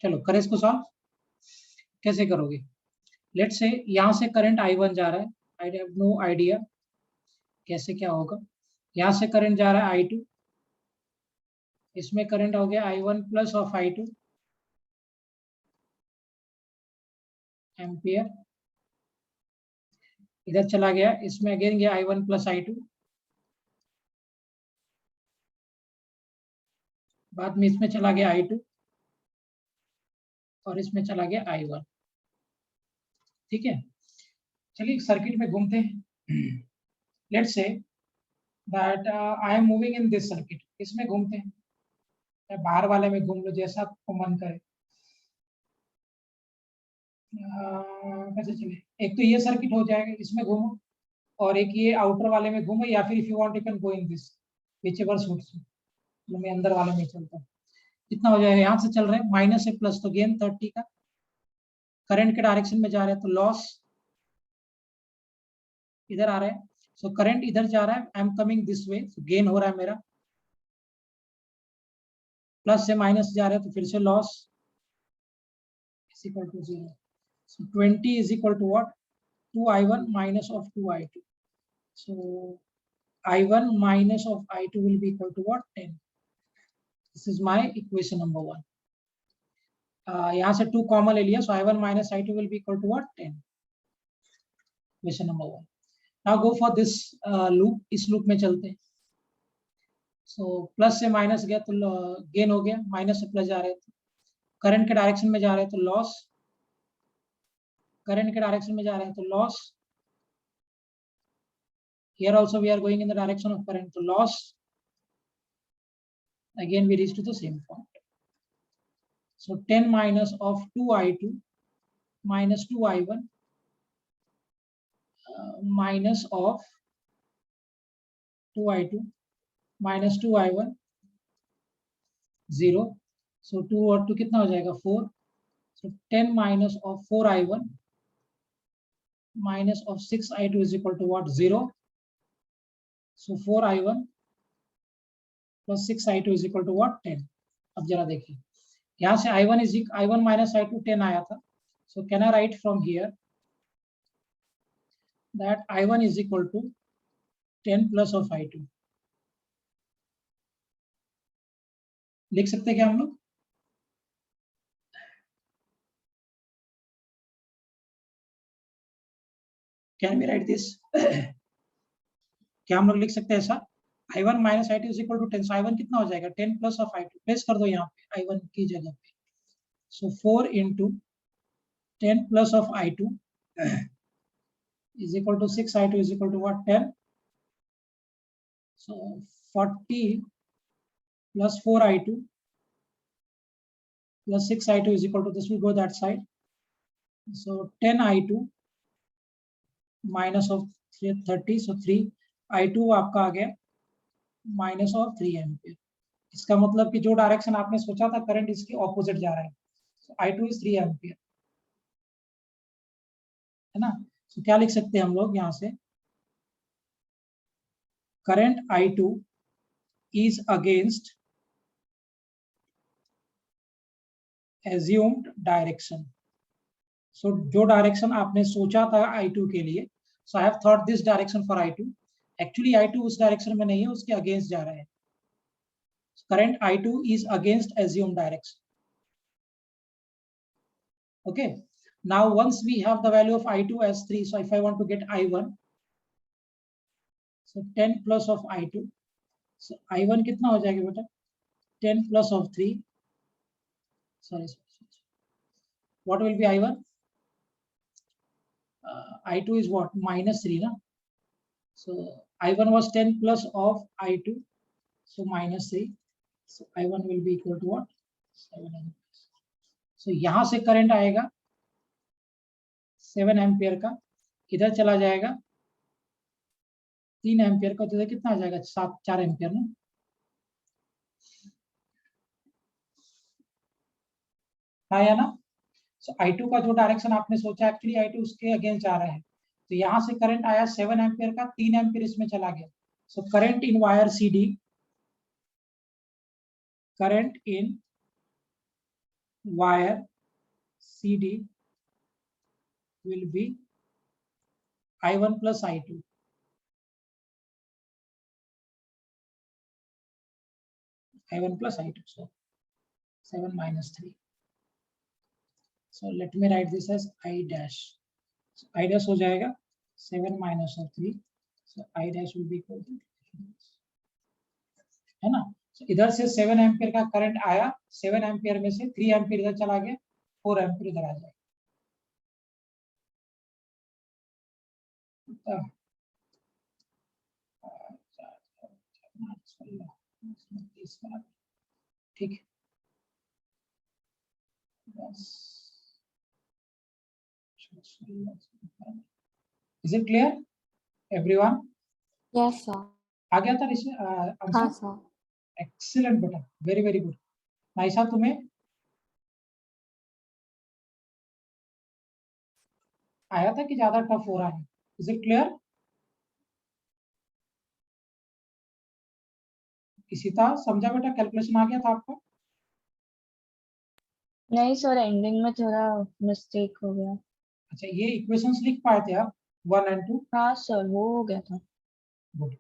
चलो करें इसको सॉल्व। कैसे करोगे? लेट्स से यहां से करंट I1 जा रहा है, आई हैव नो आइडिया कैसे क्या होगा। यहां से करंट जा रहा है I2, इसमें करंट हो गया I1 plus of I2 ampere, इधर चला गया, इसमें अगेन गया I1 प्लस I2, बाद में इसमें चला गया I2 और इसमें चला गया I1। ठीक है, चलिए सर्किट में घूमते हैं। Let's say that I am moving in this circuit, इसमें घूमते हैं, या बाहर वाले में घूम लो जैसा आपको मन करे। कैसे चले? एक तो ये सर्किट हो जाएगा, इसमें घूमो, और एक ये आउटर वाले में घूमो, या फिर if you want you can go in this whichever suits you. तो मैं अंदर वाले में चलता हूँ। कितना हो जाएगा? यहाँ से चल रहे हैं माइनस से प्लस, तो गेन 30 का, करंट के डायरेक्शन में जा रहे हैं तो लॉस इधर आ रहा है, सो करंट इधर जा रहा है, I am coming this way, so gain हो रहा है मेरा, प्लस से माइनस जा रहे हैं तो फिर से loss is equal to 0। So 20 is equal to what? 2I1 minus of 2I2. So I1 minus of I2 will be equal to what? 10. This is my equation number 1. यहाँ से 2 कॉमन ले लिया, so I1 minus I2 will be equal to what? 10. Equation number 1. Now go for this loop. इस loop में चलते हैं। So plus से minus गया तो गेन हो गया, माइनस से प्लस जा रहे थे, करंट के डायरेक्शन में जा रहे हैं तो लॉस, करंट के डायरेक्शन में जा रहे हैं तो loss, here also we are going in the direction of current, so loss, again we reach to the same point. So 10 minus of 2I2 minus 2I1 minus of 2I2 minus 2I1 0. So 2 और 2 कितना हो जाएगा? 4. So 10 minus of 4I1 minus of 6I2 is equal to what? 0. So 4I1 plus 6I2 is equal to what? 10. अब जरा देखिए, यहाँ से I1 minus I2 10 आया था, so can I write from here that I1 is equal to 10 plus of I2? लिख सकते हैं क्या हम लोग? Can we write this? क्या हम लोग लिख सकते हैं ऐसा? I1 minus I2 is equal to 10. So I1 कितना हो जाएगा? 10 plus of I2. प्लेस कर दो यहाँ पे I1 की जगह पे. So 4 into 10 plus of I2 is equal to 6I2 is equal to what? 10. So 40 plus 4I2 plus 6I2 is equal to, this will go that side. So 10I2 minus of 30, so 3I2 आपका आ गया minus of 3 ampere. इसका मतलब कि जो direction आपने सोचा था current, इसके ऑपोजिट जा रहा है। so I2 is 3 एम्पियर, है ना? so क्या लिख सकते हैं हम लोग यहाँ से? Current I2 is against assumed direction. so जो डायरेक्शन आपने सोचा था I2 के लिए, so I have thought this direction for I2. Actually I2 उस डायरेक्शन में नहीं है, उसके अगेंस्ट जा रहा है। Current I2 is against assumed direction. Okay. Now once we have the value of I2 as 3, so if I want to get I1, so 10 plus of I2, so I1 कितना हो जाएगा बेटा? 10 plus of 3, sorry, what will be I1? I2 is what? -3, na? So I1 was 10 plus of I2, so -3. So I1 will be equal to what? 7 amperes. So यहां से current आएगा 7 ampere का, इधर चला जाएगा 3 एम्पियर का, तो इधर कितना आ जाएगा? 4 एम्पियर ना। हाँ या ना? सो I2 का जो डायरेक्शन आपने सोचा, एक्चुअली I2 उसके अगेंस्ट जा रहा है, तो यहां से करंट आया 7 एम्पियर का, 3 एम्पियर इसमें चला गया। So current in wire CD, current in wire CD will be I1 plus I2. I1 plus I2, so 7 minus 3. So let me write this as I dash. So I dash हो जाएगा 7 minus of 3. So I dash will be equal to, है ना? So इधर से 7 ampere का current आया, 7 ampere में से 3 एम्पियर इधर चला गया, 4 एम्पियर इधर आ जाएगा। ठीक है, Is it clear, everyone? Yes, sir. आ गया था ऋषि हाँ, आंसर? sir. एक्सीलेंट बेटा, वेरी वेरी गुड। नाइसा, तुम्हें आया था कि ज्यादा टफ हो रहा है? Is it clear? किसी था समझा बेटा? कैलकुलेशन आ गया था आपको? नहीं सर, एंडिंग में थोड़ा मिस्टेक हो गया। अच्छा, ये इक्वेशंस लिख पाए थे आप 1 and 2? हाँ सर, वो हो गया था। गुड।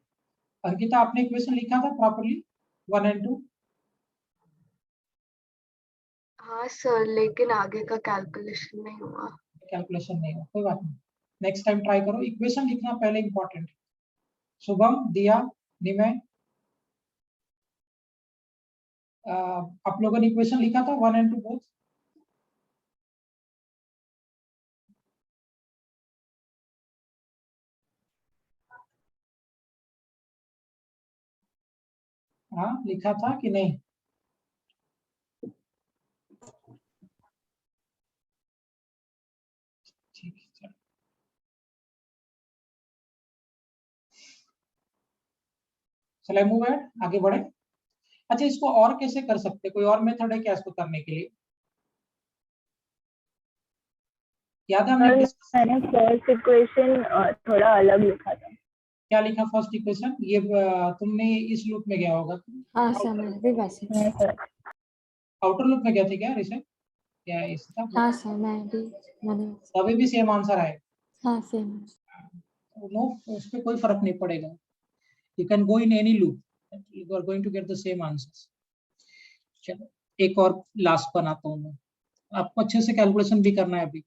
अंकिता, आपने इक्वेशन लिखा था प्रॉपर्ली 1 and 2? हाँ सर, लेकिन आगे का कैलकुलेशन नहीं हुआ। कैलकुलेशन नहीं हुआ, कोई बात नहीं, नेक्स्ट टाइम ट्राई करो। इक्वेशन लिखना पहले इंपॉर्टेंट। शुभम, दिया, निमय, आप लोगों ने इक्वेशन लिखा था 1 and 2 बोथ? हाँ, लिखा था कि नहीं? ठीक है, चलो। चलो मूव एड, आगे बढ़े। अच्छा, इसको और कैसे कर सकते? कोई और मेथड है क्या इसको करने के लिए? याद है हमने मैंने फर्स्ट इक्वेशन थोड़ा अलग लिखा था। क्या लिखा फर्स्ट इक्वेशन? ये तुमने इस लूप में गया होगा। हाँ सर, मैं भी वैसे। नहीं सर, आउटर लूप में गए थे क्या ऋषभ? क्या इसका? हाँ सर, मैंने अभी भी सेम आंसर आए। हाँ सेम। नो, उस पे कोई फर्क नहीं पड़ेगा। You can go in any loop, you are going to get the same answers. चलो एक और लास्ट बनाता हूँ मैं, आपको अच्छे से कैलकुलेशन भी करना है अभी।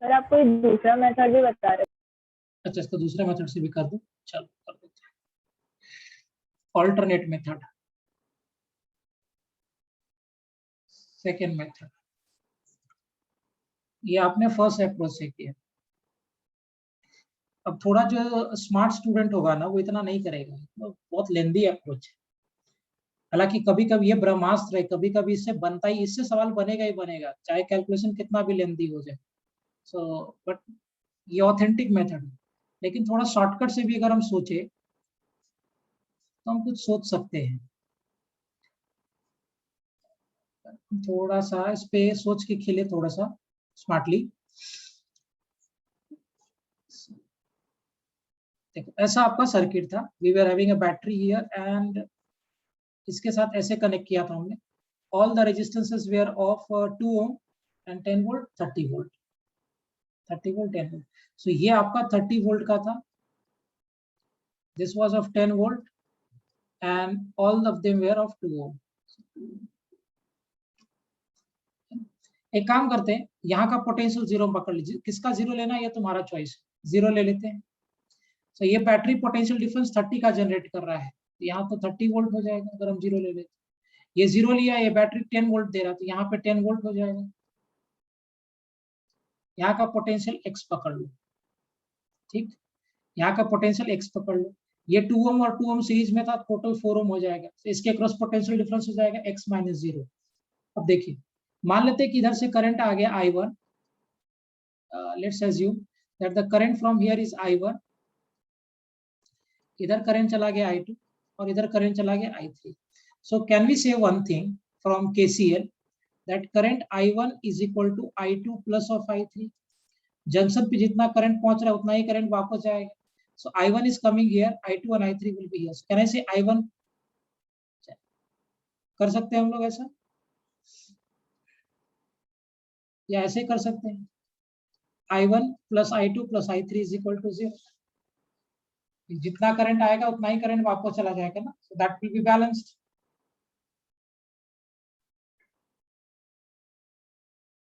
सर आप कोई दूसरा मेथड भी बता रहे अच्छा, इसको दूसरे मेथड से भी कर दो। चलो कर देते हैं, ऑल्टरनेट मेथड, सेकेंड मेथड। ये आपने फर्स्ट अप्रोच से किया। अब थोड़ा जो स्मार्ट स्टूडेंट होगा ना, वो इतना नहीं करेगा, तो बहुत लेंदी अप्रोच है। हालांकि कभी कभी ये ब्रह्मास्त्र है, कभी कभी इससे बनता ही, इससे सवाल बनेगा ही बनेगा, चाहे कैलकुलेशन कितना भी लेंदी हो जाए। सो बट ये ऑथेंटिक मेथड है, लेकिन थोड़ा शॉर्टकट से भी अगर हम सोचे तो हम कुछ सोच सकते हैं। थोड़ा सा इस पे सोच के खेले, थोड़ा सा स्मार्टली। देखो, ऐसा आपका सर्किट था, we were having a battery here and इसके साथ ऐसे कनेक्ट किया था हमने। All the resistances were of 2 ohm and 10 volt 30 volt 30 volt 10 volt. So ये आपका 30 वोल्ट का था, this was of 10 volt and all of them were of 2 ohm। एक काम करते हैं, यहाँ का पोटेंशियल जीरो पकड़ लीजिए, किसका जीरो लेना है ये तुम्हारा चॉइस, जीरो ले लेते हैं। तो ये बैटरी पोटेंशियल डिफरेंस 30 का जनरेट कर रहा है, तो यहाँ तो 30 वोल्ट हो जाएगा अगर हम जीरो ले लेते। ये जीरो लिया, ये बैटरी 10 वोल्ट दे रहा है, तो यहाँ पे 10 वोल्ट हो जाएगा। यहाँ का पोटेंशियल एक्स पकड़ लो, ठीक, यहाँ का पोटेंशियल एक्स पकड़ लो। ये 2 ओम और 2 ओम सीरीज में था, टोटल 4 ओम हो जाएगा, तो इसके क्रॉस पोटेंशियल डिफरेंस हो जाएगा x माइनस जीरो। अब देखिए, मान लेते हैं कि इधर से करंट आ गया I1, let's assume that the current from here is I1, इधर करंट चला गया I2 और इधर करंट चला गया I3। So can we say one thing from KCL that current I1 is equal to I2 plus of I3। Junction पे जितना current पहुंच रहा है उतना ही करंट वापस जाएगा। So I1 is coming here, I2 and I3 will be here. Can I say I1? कर सकते हैं हम लोग ऐसा, या ऐसे कर सकते हैं I1 plus I2 plus I3 is equal to 0। जितना करंट आएगा उतना ही करंट वापस चला जाएगा ना, so that will be balanced.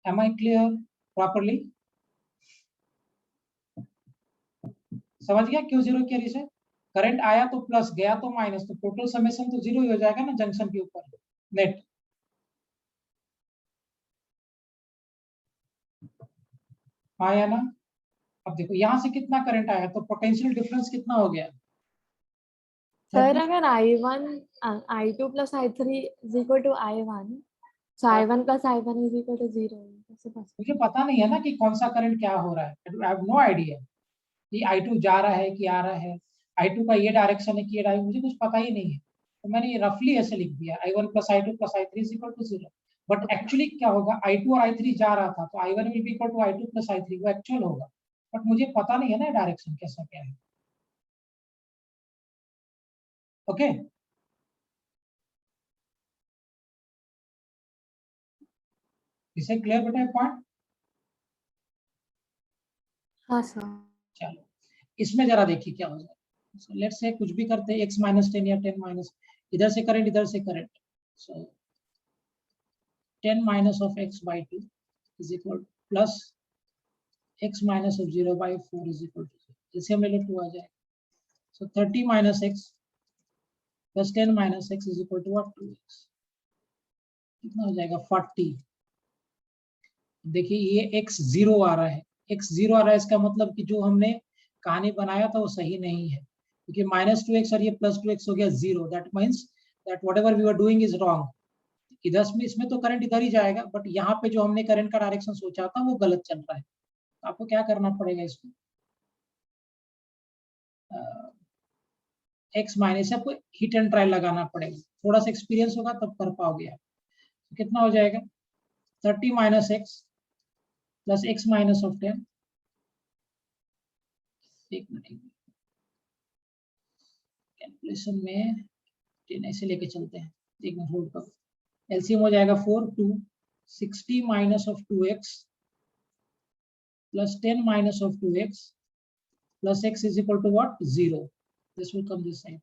Am I clear properly? समझ गया क्यों जीरो किया रिसे? करंट आया तो प्लस, गया तो माइनस, तो टोटल समेशन तो जीरो ही हो जाएगा ना जंक्शन के ऊपर नेट। आया ना? अब देखो यहाँ से कितना करंट आया, तो पोटेंशियल डिफरेंस कितना हो गया सर अगर I1 I2 plus I3 is equal to I1, so I1 plus I1 is equal to 0. मुझे पता नहीं है ना कि कौन सा करंट क्या हो रहा है, आई हैव नो आइडिया कि I2 जा रहा है कि आ रहा है, I2 का ये डायरेक्शन है कि ये डायरेक्शन, मुझे कुछ पता ही नहीं है, तो मैंने ये रफली ऐसे लिख दिया I1 plus I2 plus I3 is equal to 0। But actually क्या होगा, I2 और I3 जा रहा था, तो I1 will be equal to I2 plus I3, वो एक्चुअल होगा, बट मुझे पता नहीं है ना डायरेक्शन कैसा क्या है। ओके इसे क्लियर बेटा पॉइंट? हाँ सर। चलो इसमें जरा देखिए क्या हो जाए। सो लेट्स से कुछ भी करते हैं, x माइनस 10 या 10 माइनस, इधर से करंट इधर से current, so 10 minus of x by 2 is equal plus x minus of 0 by 4 is equal to 0। इसे हम ले लो 2 आ जाएगा, so 30 minus x plus 10 minus x is equal to what 2x, कितना हो जाएगा 40। देखिए ये x 0 आ रहा है, x 0 आ रहा है, इसका मतलब कि जो हमने कहानी बनाया था वो सही नहीं है, क्योंकि माइनस 2x और ये प्लस 2x हो गया 0, that means that whatever we are doing is wrong. इधर में इसमें तो करंट इधर ही जाएगा, बट यहाँ पे जो हमने करंट का डायरेक्शन सोचा था वो गलत चल रहा है। आपको क्या करना पड़ेगा इसमें, एक्स माइनस, आपको हिट एंड ट्रायल लगाना पड़ेगा, थोड़ा सा एक्सपीरियंस होगा तब कर पाओगे आप। तो कितना हो जाएगा 30 minus x plus x minus of 10, एक मिनट कैलकुलेशन में 10 ऐसे लेके चलते हैं, एक मिनट होल्ड करो। एलसीएम हो जाएगा 4 2 60 minus of 2x plus 10 minus of 2x plus x is equal to what 0, this will come this side,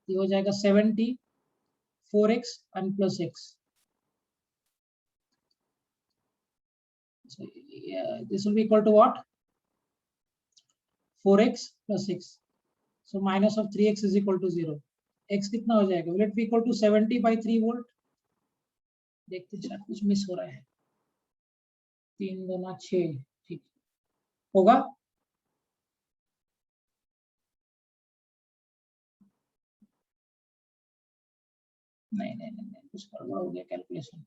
ये हो जाएगा 70 4x and plus x, so this will be equal to what 4x plus x, so minus of 3x is equal to 0, x कितना हो जाएगा, will it be equal to 70 by 3 volt? देखते शायद कुछ miss हो रहा है, 3 गुना 6, ठीक होगा। नहीं नहीं नहीं, नहीं कुछ गड़बड़ हो गया calculation.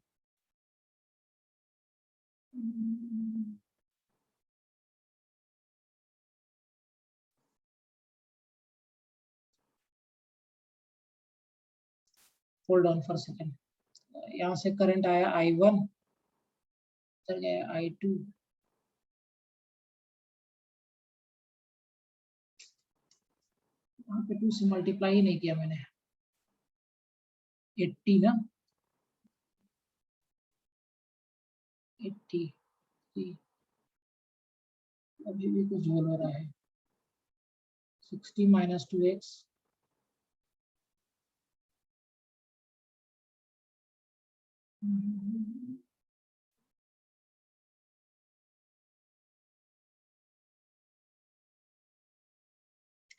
Hold on for second, यहाँ से करंट आया I1, चल गया I2, वहाँ पे 2 से मल्टीप्लाई ही नहीं किया मैंने, 80 ना, 80 अभी भी कुछ झोल हो रहा है, 60 माइनस 2x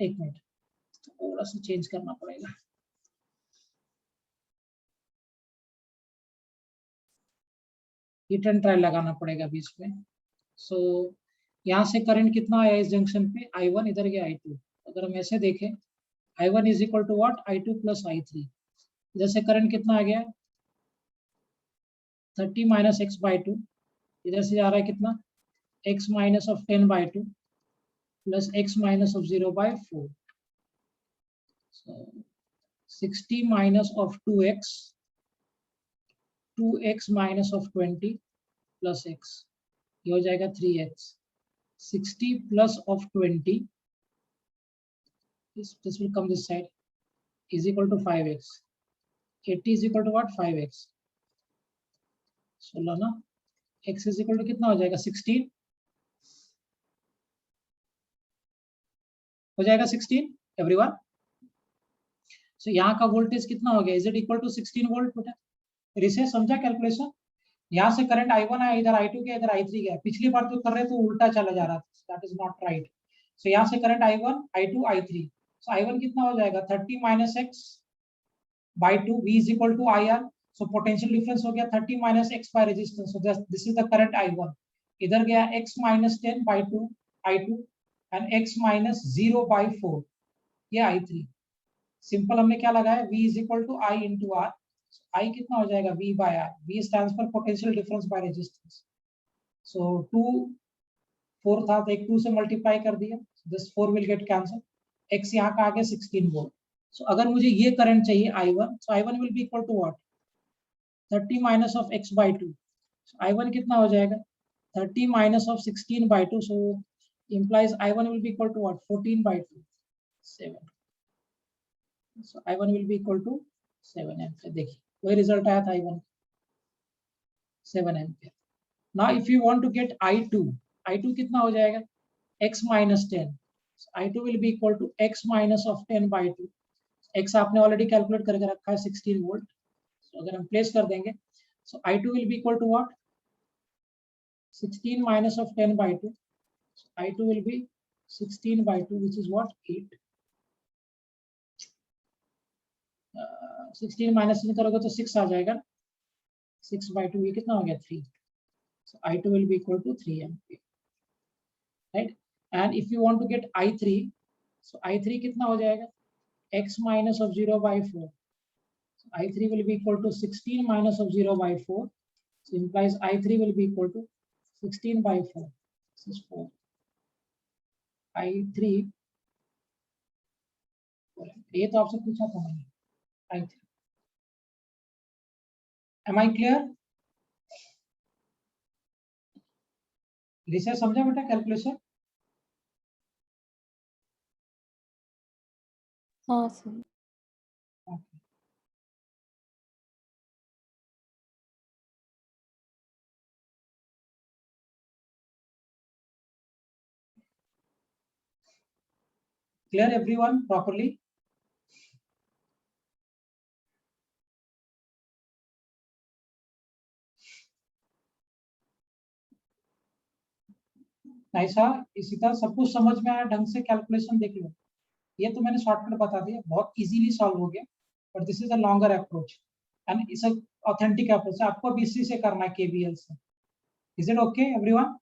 एक मिनट, थोड़ा सा चेंज करना पड़ेगा। हिट एंड ट्रायल लगाना पड़ेगा बीच में। सो यहाँ से करंट कितना आया इस जंक्शन पे, I1, इधर गया I2। अगर हम ऐसे देखें, I1 is equal to what, I2 plus I3। इधर से करंट कितना आ गया, 30 माइनस एक्स बाई टू। इधर से जा रहा है कितना, x minus of 10 by two plus x minus of 0 by 4। 60 minus of 2x, 2x minus of 20 plus x, ये हो जाएगा 3x। 60 plus of 20, this will come this side, is equal to 5x। 80 is equal to what, 5x। 16 ना, x is equal to कितना हो जाएगा, 16 हो जाएगा, 16 everyone. सो यहाँ का वोल्टेज कितना हो गया, is it equal to 16 volt बेटा। रिसे समझा कैलकुलेशन। यहाँ से करंट I1 आया, इधर I2 गया, इधर I3 गया। पिछली बार तो कर रहे तो उल्टा चला जा रहा था, that is not right. So यहाँ से करंट I1, I2, I3। सो I1 कितना हो जाएगा, 30 minus x by two, V is equal to IR। So potential difference हो गया 30 minus x by resistance. So this is the current I1। इधर गया x minus 10 by two I2 and x minus 0 by 4, ये I3। Simple हमने क्या लगाया, V is equal टू I into R. I कितना हो जाएगा, V by R। V stands for potential difference by resistance. सो 2 4 था तो एक 2 से मल्टीप्लाई कर दिया, this 4 will get cancel. x यहाँ का आ गया 16 वोल्ट। सो अगर मुझे ये करंट चाहिए I1, so I1 will be equal to what, 30 minus of x by 2। I1 कितना हो जाएगा, 30 minus of 16 by 2। So implies I1 will be equal to what, 14 by 2, 7। So I1 will be equal to 7 ampere. देखिए वही result आया था, I1 7 ampere. Now if you want to get I2, I2 कितना हो जाएगा, x minus 10। So I2 will be equal to x minus of 10 by 2। x आपने already calculate करके रखा है 16 वोल्ट। so अगर हम प्लेस कर देंगे, so I2 will be equal to what, 16 minus of 10 by 2। So I2 will be 16 by 2, which is what, 8। 16 minus नहीं करोगे तो 6 आ जाएगा। 6 by 2, ये कितना हो गया, 3। So I2 will be equal to 3 ampere, right? And if you want to get I3, so I3 कितना हो जाएगा, x minus of 0 by 4। So I3 will be equal to 16 minus of 0 by 4। So implies I3 will be equal to 16 by 4। This is 4। I3, ये तो आपसे पूछा था मैंने, I3। Am I clear? Research समझा बेटा कैलकुलेशन? हाँ सर। Clear everyone properly? ऐसा इसी तरह सब कुछ समझ में आया, ढंग से कैलकुलेशन देख लो। ये तो मैंने शॉर्टकट बता दिया, बहुत इजीली सॉल्व हो गया, but this is a longer approach and it's a authentic approach. आपको बीसी से करना है, केवीएल से। Is it okay everyone?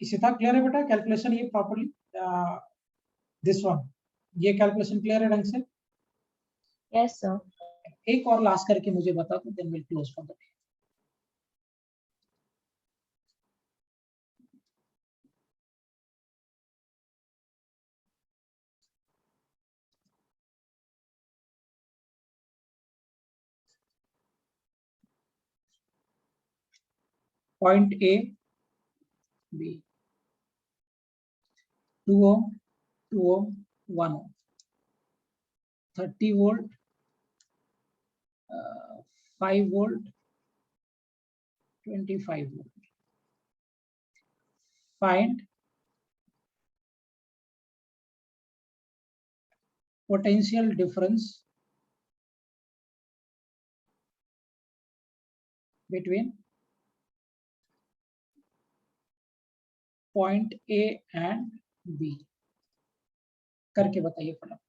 इसी तरह क्लियर है बेटा कैलकुलेशन, ये प्रॉपर्ली दिस वन, ये कैलकुलेशन क्लियर है ढंग से? Yes, sir. एक और लास्ट करके मुझे बता दो, then will close for the day. Point A B, 2 ohm, 2 ohm, 1 ohm, 30 volt, 5 volt, 25 volt। Find potential difference between point A and B, करके बताइए फटाफट।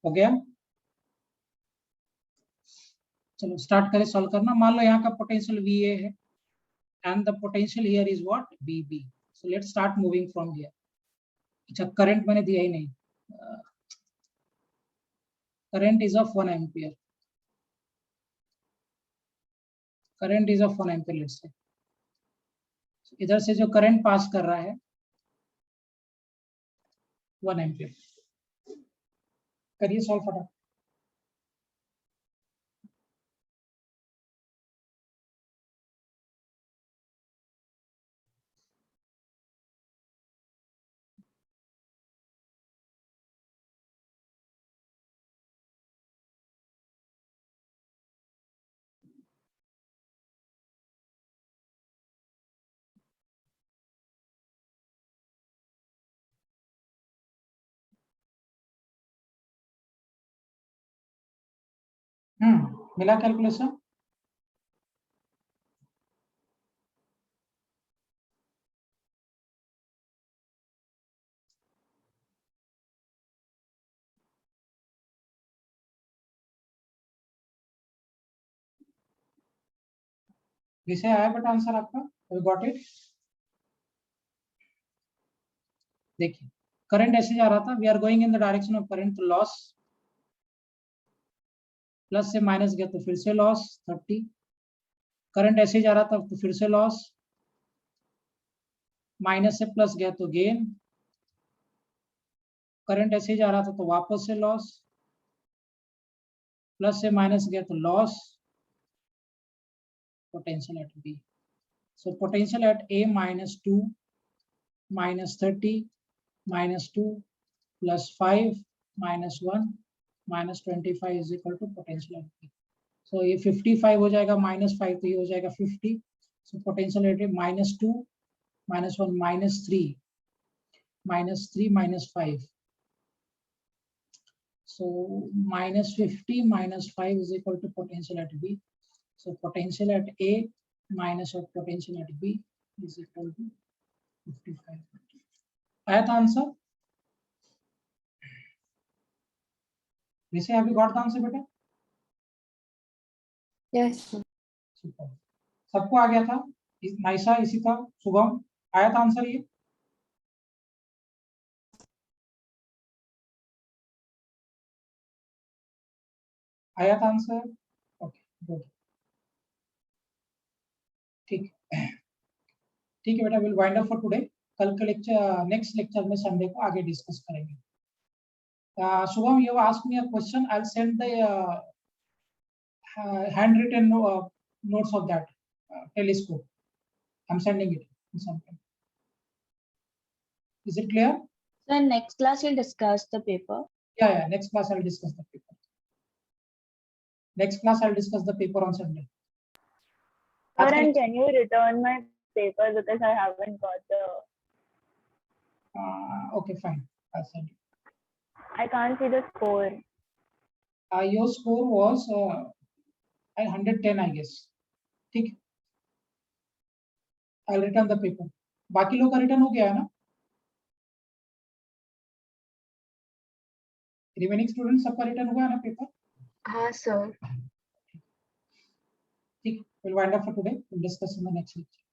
हो गया? चलो स्टार्ट करें सॉल्व करना। मान लो यहाँ का पोटेंशियल VA है and the potential here is what? BB. So let's start moving from here. अच्छा, करंट मैंने दिया ही नहीं। Current is of 1 ampere. Current is of 1 ampere let's say. इधर से जो करंट पास कर रहा है 1 एम्पियर। करिए सॉल्व फटाफट। मिला कैलकुलेशन? विषय आया बेटा आंसर आपका? You got it? देखिए करंट ऐसे जा रहा था, we are going in the direction of current, तो लॉस प्लस से माइनस गया तो फिर से लॉस 30। करंट ऐसे जा रहा था तो फिर से लॉस, माइनस से प्लस गया तो गेन। करंट ऐसे जा रहा था तो वापस से लॉस, प्लस से माइनस गया तो loss. Potential at B, so potential at A minus 2 minus 30 minus 2 plus 5 minus 1 minus 25 is equal to potential at B. So ये 55 हो जाएगा, minus 5 तो ये हो जाएगा 50. So potential at A minus 2 minus 1 minus 3 minus 3 minus 5. So minus 50 minus 5 is equal to potential at B. So potential at A minus of potential at B is equal to 55. आया था answer? वैसे अभी got the answer बेटा? Yes. Super, सबको आ गया था? नाइसा, इसी था, शुभम, आया था आंसर ये? आया था आंसर? ओके गुड, ठीक ठीक है बेटा, will wind up for today. कल के लेक्चर, नेक्स्ट लेक्चर में संडे को आगे डिस्कस करेंगे। Shubham, you ask me a question, I will send the handwritten notes of that telescope. I'm sending it in some time. Is it clear? So in next class you'll discuss the paper. Yeah, next class I'll discuss the paper. Next class I'll discuss the paper on Sunday. Sir, and can you return my paper because I haven't got the Okay, fine. I'll send you. I can't see the score. Your score was 110, I guess. ठीक. I'll return the paper. बाकी लोग का return हो गया है ना? Remaining student सबका return हुआ है ना पेपर? हाँ सर. ठीक. We'll wind up for today. We'll discuss in the next lecture.